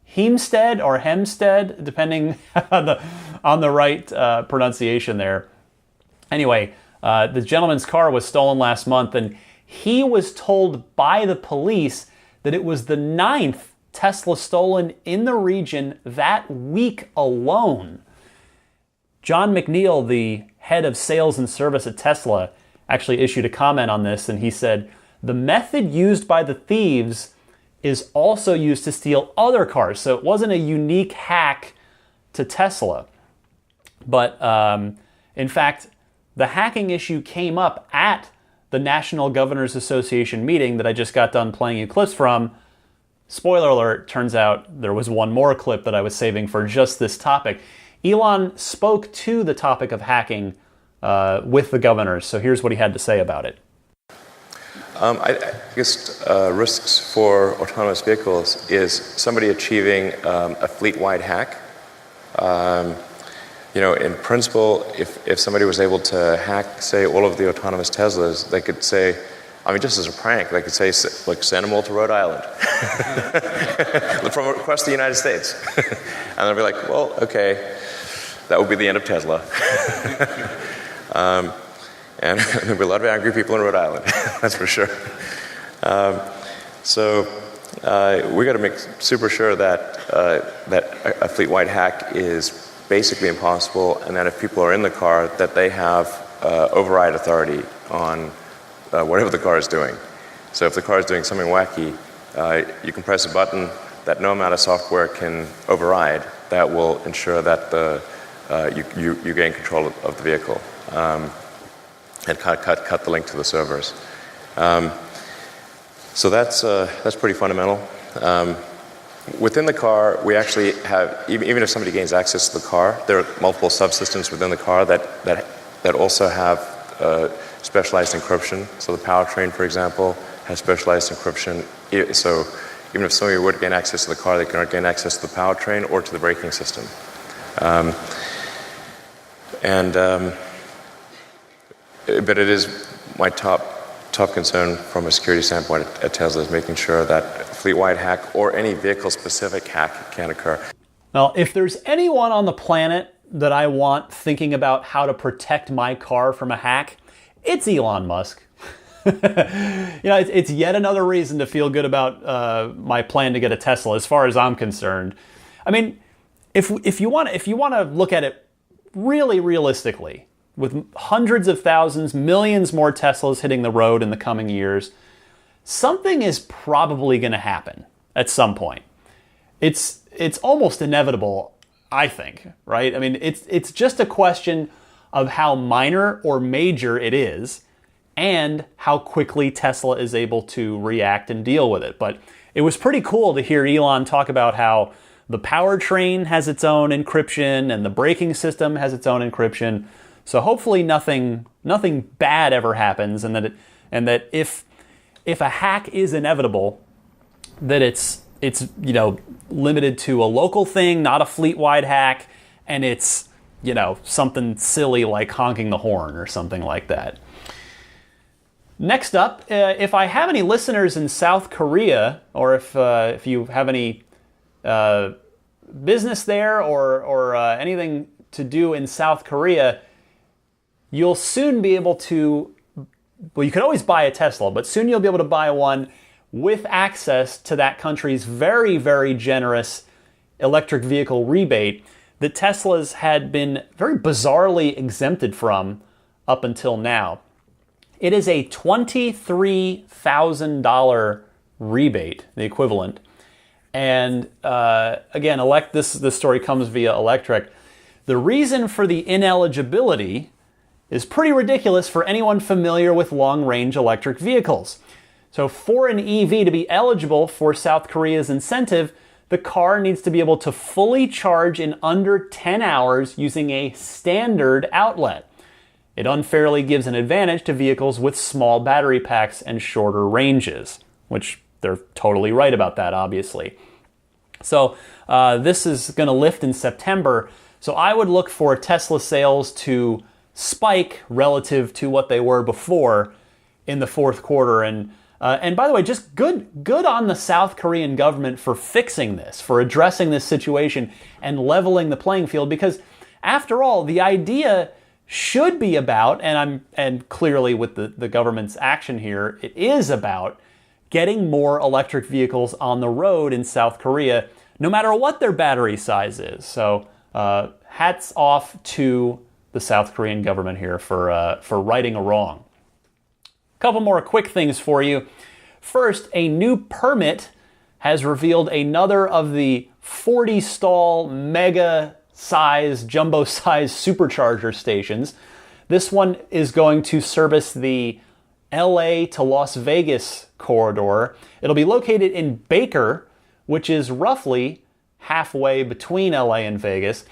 Hempstead or Hempstead, depending on the right pronunciation there. Anyway, the gentleman's car was stolen last month, and he was told by the police that it was the 9th Tesla stolen in the region that week alone. John McNeil, the head of sales and service at Tesla, actually issued a comment on this, and he said, "The method used by the thieves is also used to steal other cars." So it wasn't a unique hack to Tesla. But in fact, the hacking issue came up at the National Governors Association meeting that I just got done playing you clips from. Spoiler alert, turns out there was one more clip that I was saving for just this topic. Elon spoke to the topic of hacking with the governors, so here's what he had to say about it. I guess risks for autonomous vehicles is somebody achieving a fleet-wide hack. In principle, if somebody was able to hack, say, all of the autonomous Teslas, they could say, just as a prank, they could say, like, send them all to Rhode Island from across the United States. And they'll be like, well, okay, that would be the end of Tesla. And there'll be a lot of angry people in Rhode Island, that's for sure. So we got to make super sure that a fleet-wide hack is basically impossible, and that if people are in the car, that they have override authority on whatever the car is doing. So if the car is doing something wacky, you can press a button that no amount of software can override. That will ensure that you gain control of the vehicle and cut the link to the servers. So that's pretty fundamental. Within the car, we actually have, even if somebody gains access to the car, there are multiple subsystems within the car that also have specialized encryption. So the powertrain, for example, has specialized encryption. So even if somebody would gain access to the car, they cannot gain access to the powertrain or to the braking system. But it is my top concern from a security standpoint at Tesla is making sure that a fleet-wide hack or any vehicle-specific hack can occur. Well, if there's anyone on the planet that I want thinking about how to protect my car from a hack, it's Elon Musk. It's yet another reason to feel good about my plan to get a Tesla, as far as I'm concerned. I mean, if you want to look at it really realistically, with hundreds of thousands, millions more Teslas hitting the road in the coming years, something is probably going to happen at some point. It's almost inevitable, I think, right? I mean, it's just a question of how minor or major it is and how quickly Tesla is able to react and deal with it. But it was pretty cool to hear Elon talk about how the powertrain has its own encryption and the braking system has its own encryption. So hopefully nothing bad ever happens, and that if a hack is inevitable, that it's limited to a local thing, not a fleet-wide hack, and it's something silly like honking the horn or something like that. Next up, if I have any listeners in South Korea, or if you have any business there or anything to do in South Korea, you'll soon be able to, well, you can always buy a Tesla, but soon you'll be able to buy one with access to that country's very, very generous electric vehicle rebate that Teslas had been very bizarrely exempted from up until now. It is a $23,000 rebate, the equivalent. And again, this story comes via Electrek. The reason for the ineligibility is pretty ridiculous for anyone familiar with long-range electric vehicles. So for an EV to be eligible for South Korea's incentive, the car needs to be able to fully charge in under 10 hours using a standard outlet. It unfairly gives an advantage to vehicles with small battery packs and shorter ranges, which they're totally right about that, obviously. So this is going to lift in September. So I would look for Tesla sales to spike relative to what they were before in the fourth quarter. And by the way, just good on the South Korean government for fixing this, for addressing this situation and leveling the playing field. Because after all, the idea should be about, and clearly with the government's action here, it is about getting more electric vehicles on the road in South Korea, no matter what their battery size is. So hats off to the South Korean government here for righting a wrong. A couple more quick things for you. First, a new permit has revealed another of the 40-stall mega-size, jumbo-size supercharger stations. This one is going to service the LA to Las Vegas corridor. It'll be located in Baker, which is roughly halfway between LA and Vegas.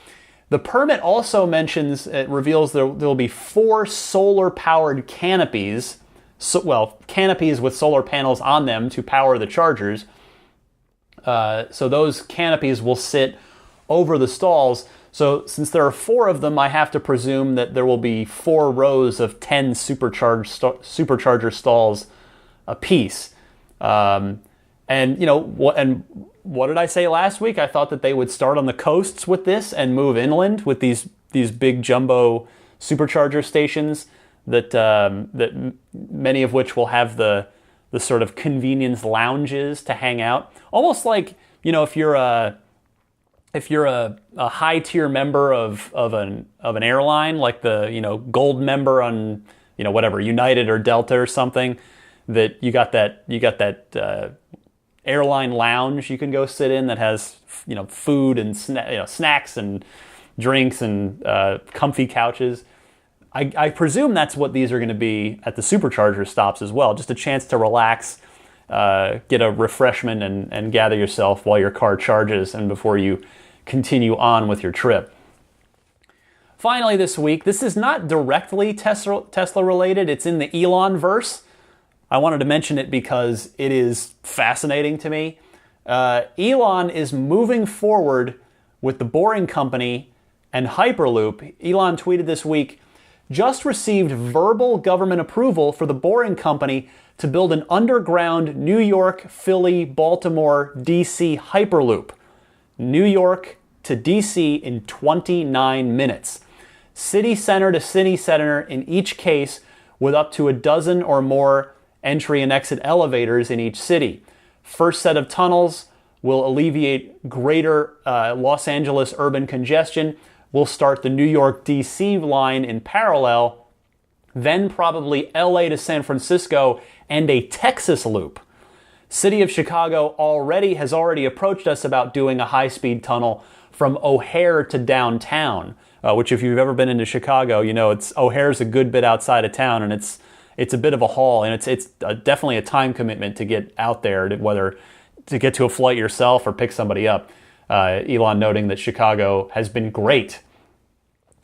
The permit also mentions, it reveals there will be 4 solar-powered canopies, canopies with solar panels on them to power the chargers. So those canopies will sit over the stalls. So since there are 4 of them, I have to presume that there will be 4 rows of 10 supercharger stalls apiece. And what did I say last week? I thought that they would start on the coasts with this and move inland with these big jumbo supercharger stations that many of which will have the sort of convenience lounges to hang out, almost like if you're a high tier member of an airline, like the gold member on whatever United or Delta or something, that you got that airline lounge you can go sit in that has food and snacks and drinks and comfy couches. I presume that's what these are going to be at the supercharger stops as well. Just a chance to relax, get a refreshment, and gather yourself while your car charges and before you continue on with your trip. Finally this week, this is not directly Tesla related. It's in the Elon verse. I wanted to mention it because it is fascinating to me. Elon is moving forward with the Boring Company and Hyperloop. Elon tweeted this week, just received verbal government approval for the Boring Company to build an underground New York, Philly, Baltimore, DC Hyperloop. New York to DC in 29 minutes. City center to city center in each case, with up to a dozen or more entry and exit elevators in each city. First set of tunnels will alleviate greater Los Angeles urban congestion. We'll start the New York DC line in parallel, then probably LA to San Francisco and a Texas loop. City of Chicago has already approached us about doing a high-speed tunnel from O'Hare to downtown, which if you've ever been into Chicago, O'Hare's a good bit outside of town, and it's a bit of a haul, and it's definitely a time commitment to get out there, whether to get to a flight yourself or pick somebody up. Elon noting that Chicago has been great.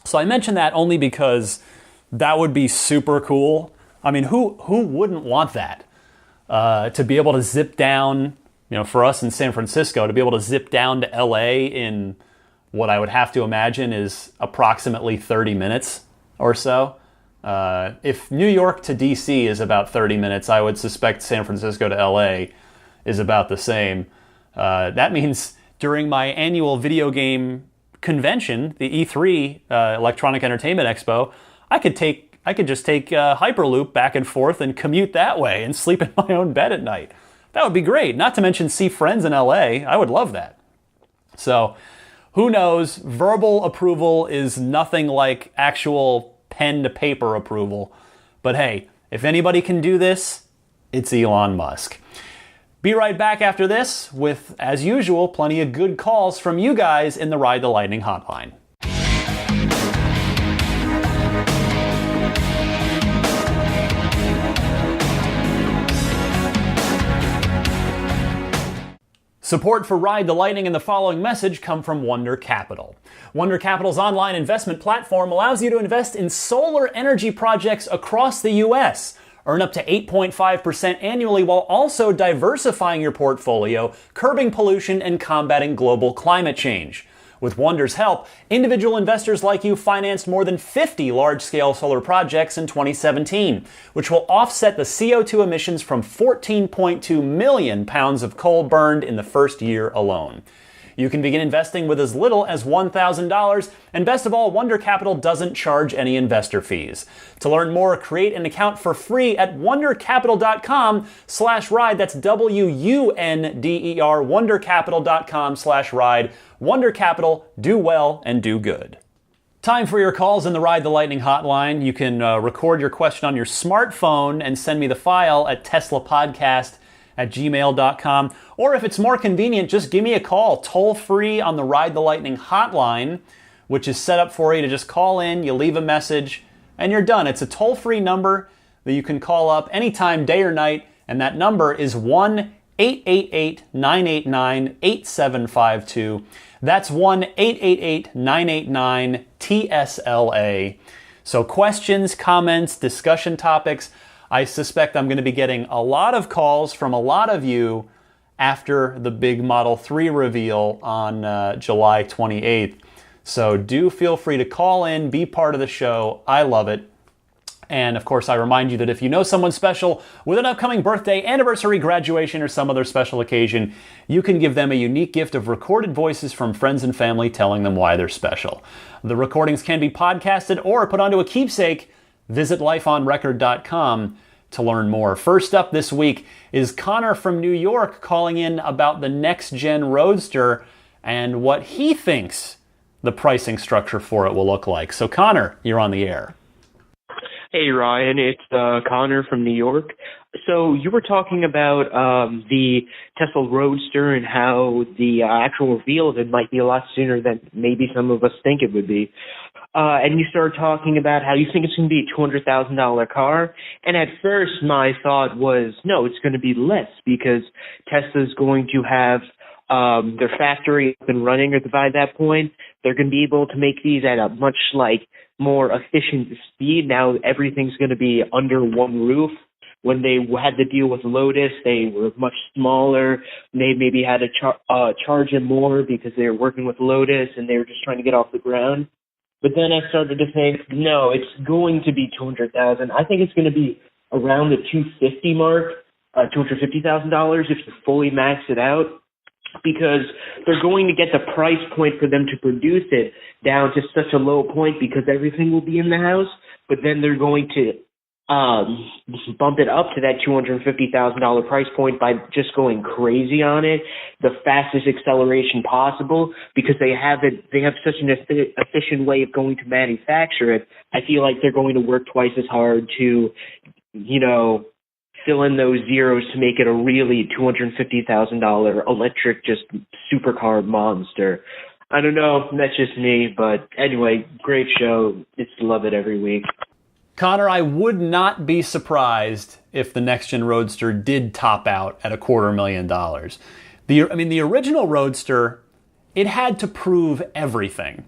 So I mention that only because that would be super cool. I mean, who wouldn't want that? To be able to zip down, for us in San Francisco, to be able to zip down to LA in what I would have to imagine is approximately 30 minutes or so. If New York to DC is about 30 minutes, I would suspect San Francisco to LA is about the same. That means during my annual video game convention, the E3 Electronic Entertainment Expo, I could just take Hyperloop back and forth and commute that way and sleep in my own bed at night. That would be great. Not to mention see friends in LA. I would love that. So, who knows? Verbal approval is nothing like actual pen to paper approval. But hey, if anybody can do this, it's Elon Musk. Be right back after this with, as usual, plenty of good calls from you guys in the Ride the Lightning Hotline. Support for Ride the Lightning and the following message come from Wonder Capital. Wonder Capital's online investment platform allows you to invest in solar energy projects across the U.S., Earn up to 8.5% annually while also diversifying your portfolio, curbing pollution, and combating global climate change. With Wonder's help, individual investors like you financed more than 50 large-scale solar projects in 2017, which will offset the CO2 emissions from 14.2 million pounds of coal burned in the first year alone. You can begin investing with as little as $1,000, and best of all, Wonder Capital doesn't charge any investor fees. To learn more, create an account for free at wondercapital.com/ride. That's WUNDER, wondercapital.com/ride. Wonder Capital, do well and do good. Time for your calls in the Ride the Lightning hotline. You can record your question on your smartphone and send me the file at teslapodcast@gmail.com. Or if it's more convenient, just give me a call toll free on the Ride the Lightning hotline, which is set up for you to just call in, you leave a message, and you're done. It's a toll-free number that you can call up anytime, day or night, and that number is 1-888-989-8752. That's 1-888-989-TSLA. So questions, comments, discussion topics. I suspect I'm going to be getting a lot of calls from a lot of you after the big Model 3 reveal on July 28th. So do feel free to call in, be part of the show. I love it. And of course, I remind you that if you know someone special with an upcoming birthday, anniversary, graduation, or some other special occasion, you can give them a unique gift of recorded voices from friends and family telling them why they're special. The recordings can be podcasted or put onto a keepsake. Visit lifeonrecord.com to learn more. First up this week is Connor from New York calling in about the next-gen Roadster and what he thinks the pricing structure for it will look like. So Connor, you're on the air. Hey Ryan, it's Connor from New York. So you were talking about the Tesla Roadster and how the actual reveal of it might be a lot sooner than maybe some of us think it would be. And you started talking about how you think it's going to be a $200,000 car. And at first my thought was, no, it's going to be less because Tesla's going to have their factory up and running by that point. They're going to be able to make these at a much more efficient speed. Now everything's going to be under one roof. When they had to deal with Lotus, they were much smaller. They maybe had to charge them more because they were working with Lotus and they were just trying to get off the ground. But then I started to think, no, it's going to be $200,000. I think it's going to be around the $250,000 mark, $250,000 if you fully max it out, because they're going to get the price point for them to produce it down to such a low point because everything will be in the house, but then they're going to bump it up to that $250,000 price point by just going crazy on it, the fastest acceleration possible, because they have such an efficient way of going to manufacture it. I feel like they're going to work twice as hard to, fill in those zeros to make it a really $250,000 electric, just supercar monster. I don't know, that's just me, but anyway, great show. It's love it every week. Connor, I would not be surprised if the next-gen Roadster did top out at $250,000. The original Roadster, it had to prove everything.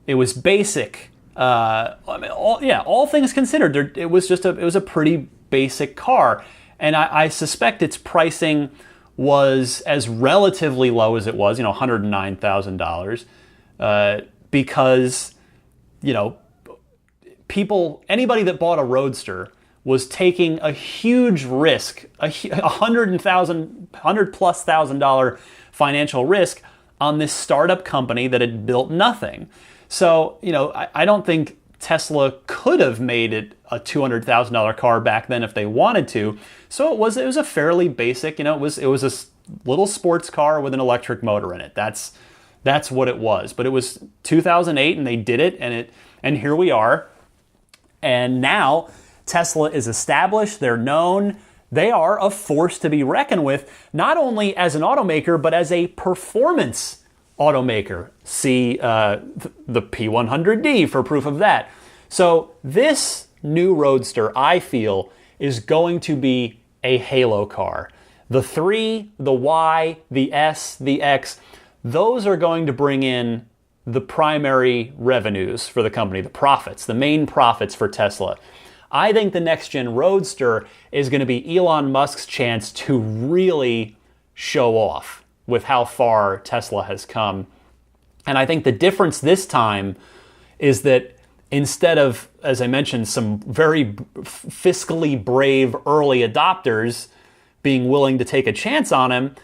It was basic. All things considered, it was a pretty basic car, and I suspect its pricing was as relatively low as it was, $109,000, because anybody that bought a Roadster was taking a huge risk, $100,000+ financial risk on this startup company that had built nothing. So, I don't think Tesla could have made it a $200,000 car back then if they wanted to. So it was a fairly basic, it was a little sports car with an electric motor in it. That's what it was. But it was 2008 and they did it, and here we are. And now Tesla is established, they're known, they are a force to be reckoned with, not only as an automaker, but as a performance automaker. See the P100D for proof of that. So this new Roadster, I feel, is going to be a halo car. The 3, the Y, the S, the X, those are going to bring in the primary revenues for the company, the profits, the main profits for Tesla. I think the next-gen Roadster is going to be Elon Musk's chance to really show off with how far Tesla has come. And I think the difference this time is that instead of, as I mentioned, some very fiscally brave early adopters being willing to take a chance on him,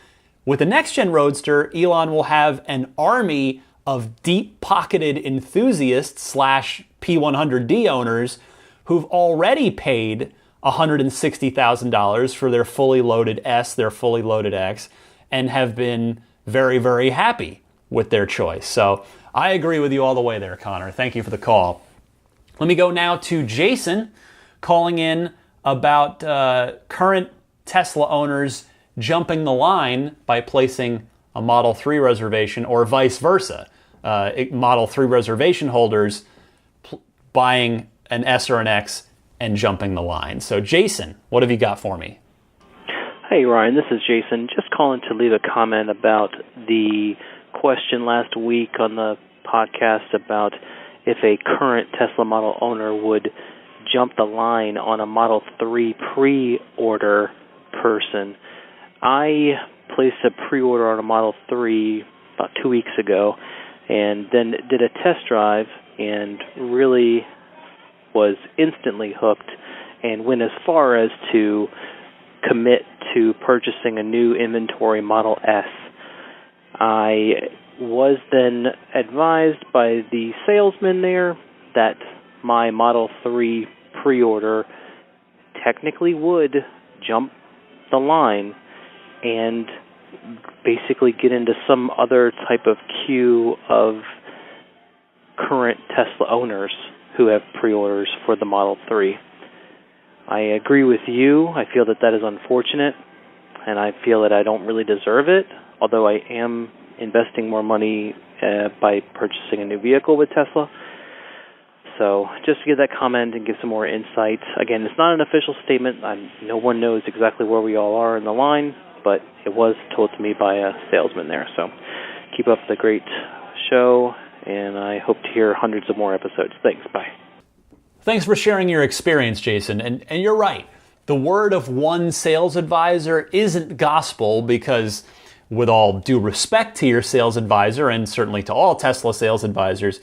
with the next-gen Roadster, Elon will have an army of deep-pocketed enthusiasts slash P100D owners who've already paid $160,000 for their fully loaded S, their fully loaded X, and have been very, very happy with their choice. So I agree with you all the way there, Connor. Thank you for the call. Let me go now to Jason calling in about current Tesla owners jumping the line by placing a Model 3 reservation, or vice versa. Model 3 reservation holders buying an S or an X and jumping the line. So Jason, what have you got for me? Hey Ryan, this is Jason. Just calling to leave a comment about the question last week on the podcast about if a current Tesla model owner would jump the line on a Model 3 pre-order person. I placed a pre-order on a Model 3 about 2 weeks ago and then did a test drive and really was instantly hooked and went as far as to commit to purchasing a new inventory Model S. I was then advised by the salesman there that my Model 3 pre-order technically would jump the line and basically get into some other type of queue of current Tesla owners who have pre-orders for the Model 3. I agree with you. I feel that that is unfortunate, and I feel that I don't really deserve it, although I am investing more money by purchasing a new vehicle with Tesla. So just to give that comment and give some more insight. Again, it's not an official statement. No one knows exactly where we all are in the line, but it was told to me by a salesman there. So keep up the great show, and I hope to hear hundreds of more episodes. Thanks. Bye. Thanks for sharing your experience, Jason. And you're right. The word of one sales advisor isn't gospel because, with all due respect to your sales advisor and certainly to all Tesla sales advisors,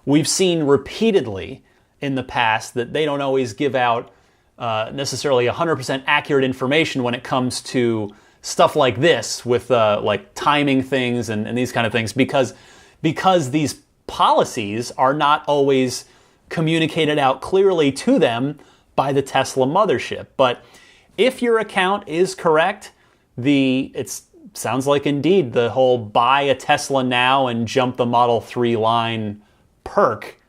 we've seen repeatedly in the past that they don't always give out necessarily 100% accurate information when it comes to stuff like this with like timing things and these kind of things because these policies are not always communicated out clearly to them by the Tesla mothership. But if your account is correct, it sounds like indeed the whole buy a Tesla now and jump the Model 3 line perk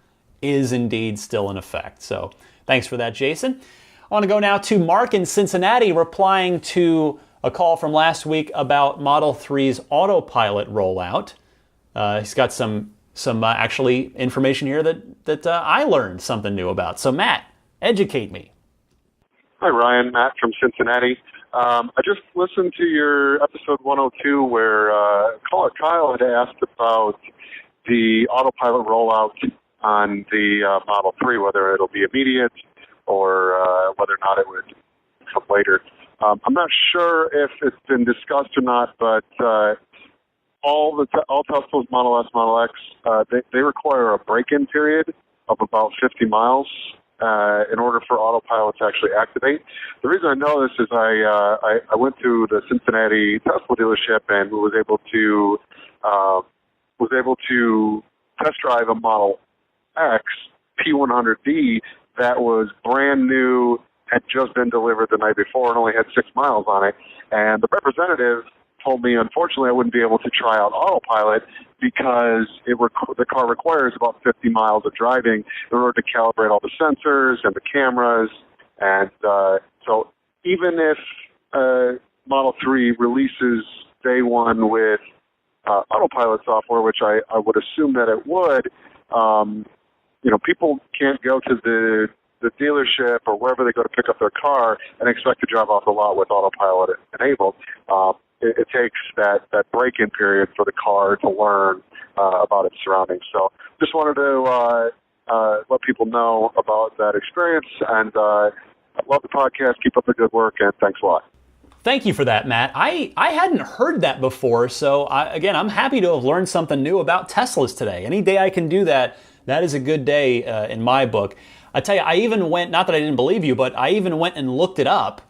is indeed still in effect. So thanks for that, Jason. I want to go now to Mark in Cincinnati replying to a call from last week about Model 3's Autopilot rollout. He's got some actually information here that I learned something new about. So Matt, educate me. Hi Ryan, Matt from Cincinnati. I just listened to your episode 102 where caller Kyle had asked about the Autopilot rollout on the Model 3, whether it'll be immediate or whether or not it would come later. I'm not sure if it's been discussed or not, but all Tesla's Model S, Model X, they require a break-in period of about 50 miles in order for Autopilot to actually activate. The reason I know this is I went to the Cincinnati Tesla dealership and was able to test drive a Model X P100D that was brand new, had just been delivered the night before, and only had 6 miles on it. And the representative told me, unfortunately, I wouldn't be able to try out Autopilot because the car requires about 50 miles of driving in order to calibrate all the sensors and the cameras. And so even if Model 3 releases day one with Autopilot software, which I would assume that it would, people can't go to the dealership or wherever they go to pick up their car and expect to drive off the lot with Autopilot enabled. It takes that break-in period for the car to learn about its surroundings. So just wanted to let people know about that experience. And I love the podcast. Keep up the good work, and thanks a lot. Thank you for that, Matt. I hadn't heard that before, so again, I'm happy to have learned something new about Teslas today. Any day I can do that, that is a good day in my book. I tell you, I even went, not that I didn't believe you, but I even went and looked it up,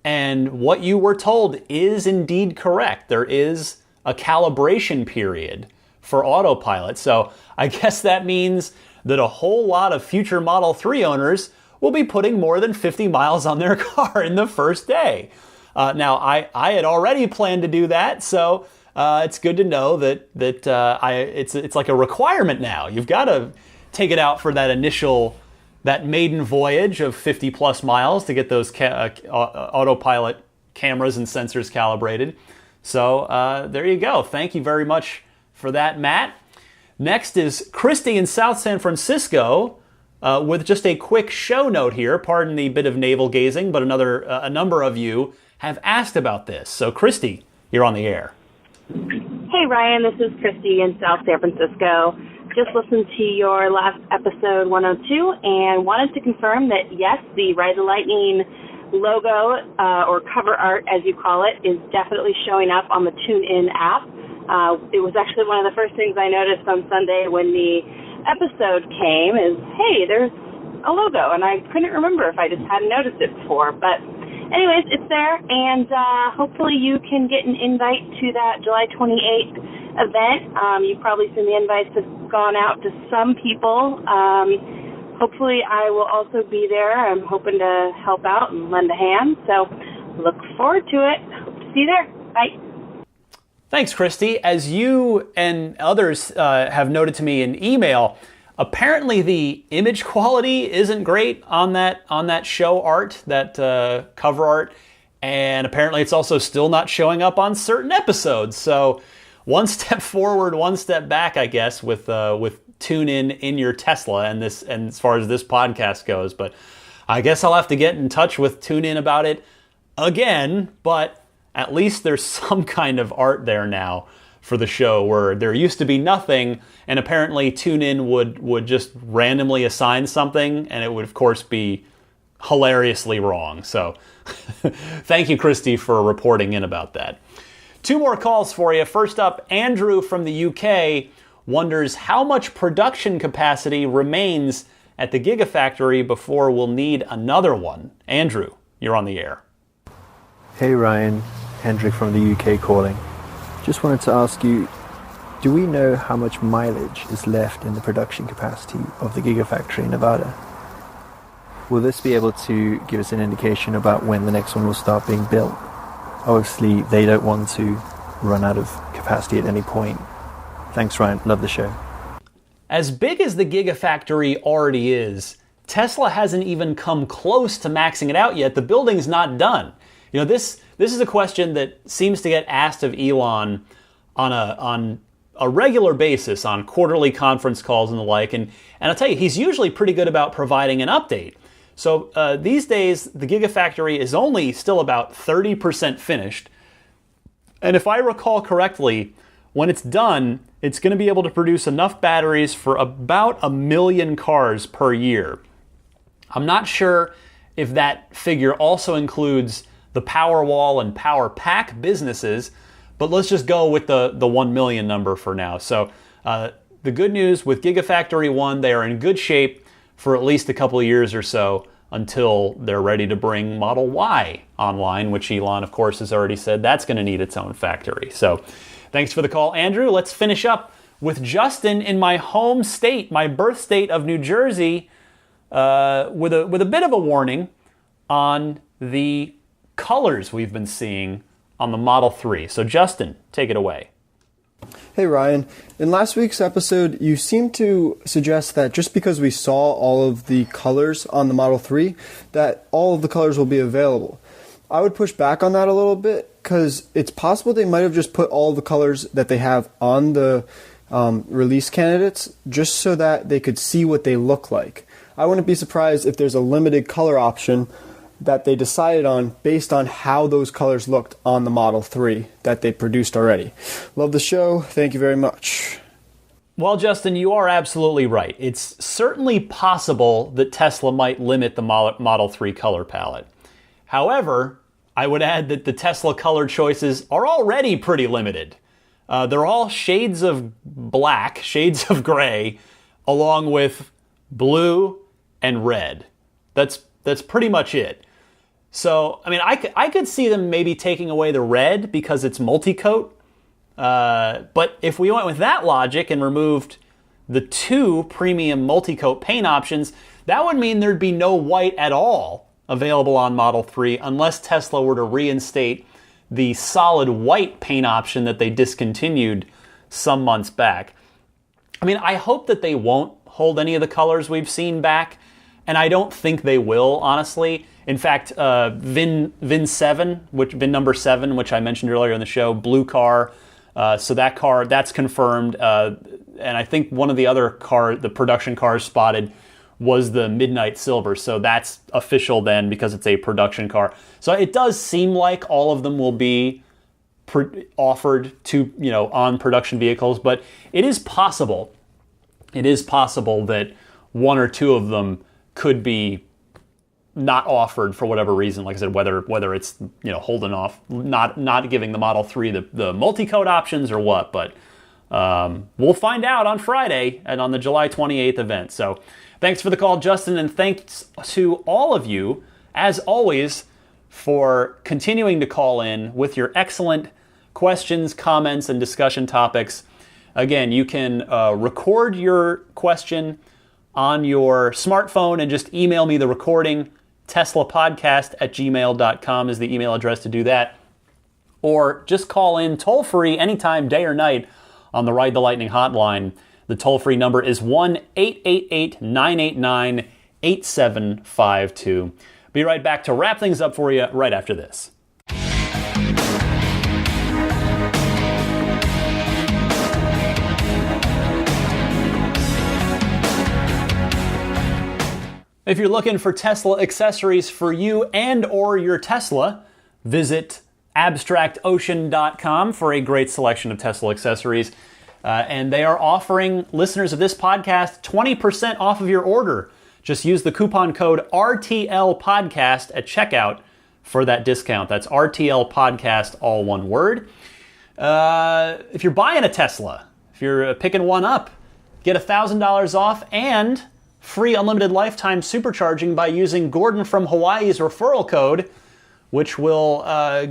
and what you were told is indeed correct. There is a calibration period for Autopilot, so I guess that means that a whole lot of future Model 3 owners will be putting more than 50 miles on their car in the first day. Now, I had already planned to do that, so it's good to know that it's like a requirement now. You've got to take it out for that maiden voyage of 50 plus miles to get those Autopilot cameras and sensors calibrated. So there you go. Thank you very much for that, Matt. Next is Christy in South San Francisco with just a quick show note here. Pardon the bit of navel gazing, but a number of you have asked about this. So, Christy, you're on the air. Hey, Ryan, this is Christy in South San Francisco. Just listened to your last episode 102 and wanted to confirm that, yes, the Ride the Lightning logo, or cover art, as you call it, is definitely showing up on the TuneIn app. It was actually one of the first things I noticed on Sunday when the episode came is, hey, there's a logo, and I couldn't remember if I just hadn't noticed it before, but anyways, it's there, and hopefully you can get an invite to that July 28th event. You've probably seen the invites have gone out to some people. Hopefully I will also be there. I'm hoping to help out and lend a hand, so look forward to it. Hope to see you there. Bye. Thanks, Christy. As you and others have noted to me in email, apparently the image quality isn't great on that show art, that cover art, and apparently it's also still not showing up on certain episodes. So one step forward, one step back, I guess, with TuneIn in your Tesla and as far as this podcast goes. But I guess I'll have to get in touch with TuneIn about it again. But at least there's some kind of art there now for the show, where there used to be nothing, and apparently TuneIn would just randomly assign something, and it would of course be hilariously wrong. So thank you, Christy, for reporting in about that. Two more calls for you. First up, Andrew from the UK wonders how much production capacity remains at the Gigafactory before we'll need another one. Andrew, you're on the air. Hey Ryan, Hendrik from the UK calling. Just wanted to ask you, do we know how much mileage is left in the production capacity of the Gigafactory in Nevada? Will this be able to give us an indication about when the next one will start being built? Obviously, they don't want to run out of capacity at any point. Thanks, Ryan. Love the show. As big as the Gigafactory already is, Tesla hasn't even come close to maxing it out yet. The building's not done. You know, this is a question that seems to get asked of Elon on a regular basis, on quarterly conference calls and the like. And I'll tell you, he's usually pretty good about providing an update. So these days, the Gigafactory is only still about 30% finished. And if I recall correctly, when it's done, it's going to be able to produce enough batteries for about 1 million cars per year. I'm not sure if that figure also includes the Powerwall and Power Pack businesses, but let's just go with the 1 million number for now. So the good news with Gigafactory 1, they are in good shape for at least a couple of years or so until they're ready to bring Model Y online, which Elon, of course, has already said that's going to need its own factory. So thanks for the call, Andrew. Let's finish up with Justin in my home state, my birth state of New Jersey, with a bit of a warning on the colors we've been seeing on the Model 3. So Justin, take it away. Hey Ryan, in last week's episode, you seemed to suggest that just because we saw all of the colors on the Model 3, that all of the colors will be available. I would push back on that a little bit, because it's possible they might have just put all the colors that they have on the release candidates just so that they could see what they look like. I wouldn't be surprised if there's a limited color option that they decided on based on how those colors looked on the Model 3 that they produced already. Love the show. Thank you very much. Well, Justin, you are absolutely right. It's certainly possible that Tesla might limit the Model 3 color palette. However, I would add that the Tesla color choices are already pretty limited. They're all shades of black, shades of gray, along with blue and red. That's pretty much it. So, I mean, I could see them maybe taking away the red because it's multi-coat. But if we went with that logic and removed the 2 premium multi-coat paint options, that would mean there'd be no white at all available on Model 3 unless Tesla were to reinstate the solid white paint option that they discontinued some months back. I mean, I hope that they won't hold any of the colors we've seen back, and I don't think they will, honestly. In fact, VIN number 7, which I mentioned earlier in the show, blue car. So that car, that's confirmed. And I think one of the other the production cars spotted was the Midnight Silver. So that's official then because it's a production car. So it does seem like all of them will be offered to, on production vehicles, but it is possible. It is possible that 1 or 2 of them could be not offered for whatever reason. Like I said, whether it's holding off, not giving the Model 3 the multi-coat options or what. But we'll find out on Friday and on the July 28th event. So thanks for the call, Justin, and thanks to all of you, as always, for continuing to call in with your excellent questions, comments, and discussion topics. Again, you can record your question on your smartphone and just email me the recording. TeslaPodcast@gmail.com is the email address to do that. Or just call in toll-free anytime, day or night, on the Ride the Lightning hotline. The toll-free number is 1-888-989-8752. Be right back to wrap things up for you right after this. If you're looking for Tesla accessories for you and or your Tesla, visit abstractocean.com for a great selection of Tesla accessories. And they are offering listeners of this podcast 20% off of your order. Just use the coupon code RTLPodcast at checkout for that discount. That's RTLPodcast, all one word. If you're buying a Tesla, if you're picking one up, get $1,000 off and free unlimited lifetime supercharging by using Gordon from Hawaii's referral code, which will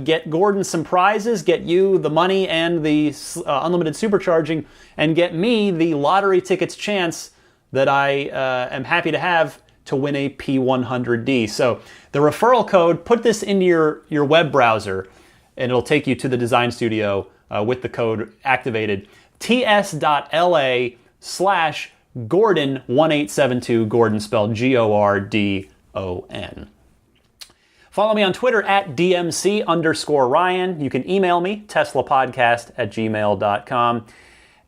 get Gordon some prizes, get you the money and the unlimited supercharging, and get me the lottery tickets chance that I am happy to have to win a P100D. So the referral code, put this into your web browser, and it'll take you to the design studio with the code activated. ts.la/Gordon1872, Gordon spelled Gordon. Follow me on Twitter at DMC_Ryan. You can email me, TeslaPodcast@gmail.com.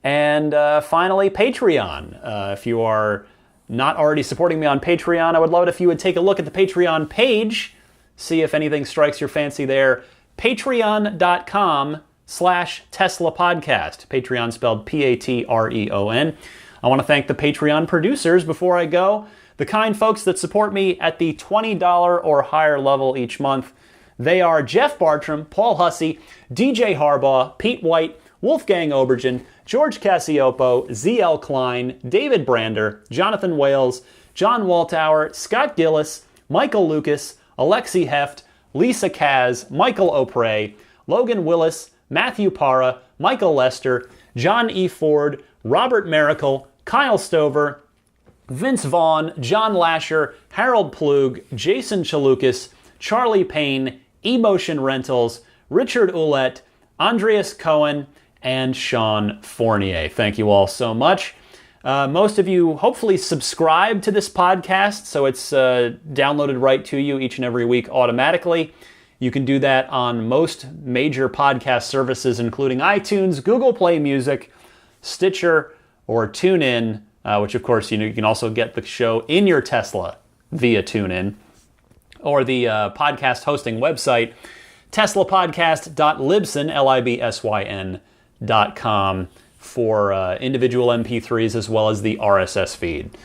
And finally, Patreon. If you are not already supporting me on Patreon, I would love it if you would take a look at the Patreon page, see if anything strikes your fancy there. Patreon.com/Tesla Podcast. Patreon spelled Patreon. I want to thank the Patreon producers before I go. The kind folks that support me at the $20 or higher level each month. They are Jeff Bartram, Paul Hussey, DJ Harbaugh, Pete White, Wolfgang Obergen, George Cassiopo, ZL Klein, David Brander, Jonathan Wales, John Waltauer, Scott Gillis, Michael Lucas, Alexi Heft, Lisa Kaz, Michael O'Prey, Logan Willis, Matthew Parra, Michael Lester, John E. Ford, Robert Miracle, Kyle Stover, Vince Vaughn, John Lasher, Harold Plug, Jason Chalukas, Charlie Payne, Emotion Rentals, Richard Ouellette, Andreas Cohen, and Sean Fournier. Thank you all so much. Most of you hopefully subscribe to this podcast, so it's downloaded right to you each and every week automatically. You can do that on most major podcast services, including iTunes, Google Play Music, Stitcher, or TuneIn, which of course you can also get the show in your Tesla via TuneIn, or the podcast hosting website, teslapodcast.libsyn.com. for individual MP3s as well as the RSS feed.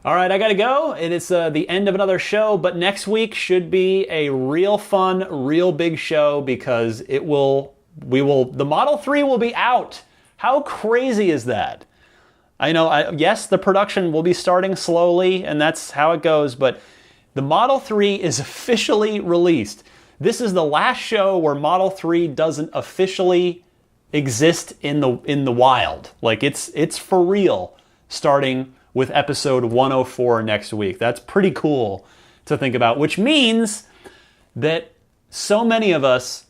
All right, I gotta go, and it's the end of another show, but next week should be a real fun, real big show because the Model 3 will be out. How crazy is that? I know, yes, the production will be starting slowly, and that's how it goes, but the Model 3 is officially released. This is the last show where Model 3 doesn't officially exist in the wild. Like, it's for real, starting with episode 104 next week. That's pretty cool to think about, which means that so many of us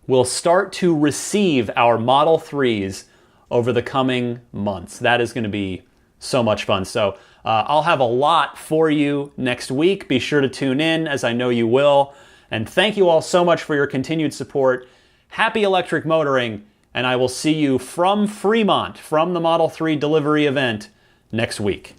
will start to receive our Model 3s over the coming months. That is going to be so much fun. So I'll have a lot for you next week. Be sure to tune in, as I know you will. And thank you all so much for your continued support. Happy electric motoring, and I will see you from Fremont, from the Model 3 delivery event, next week.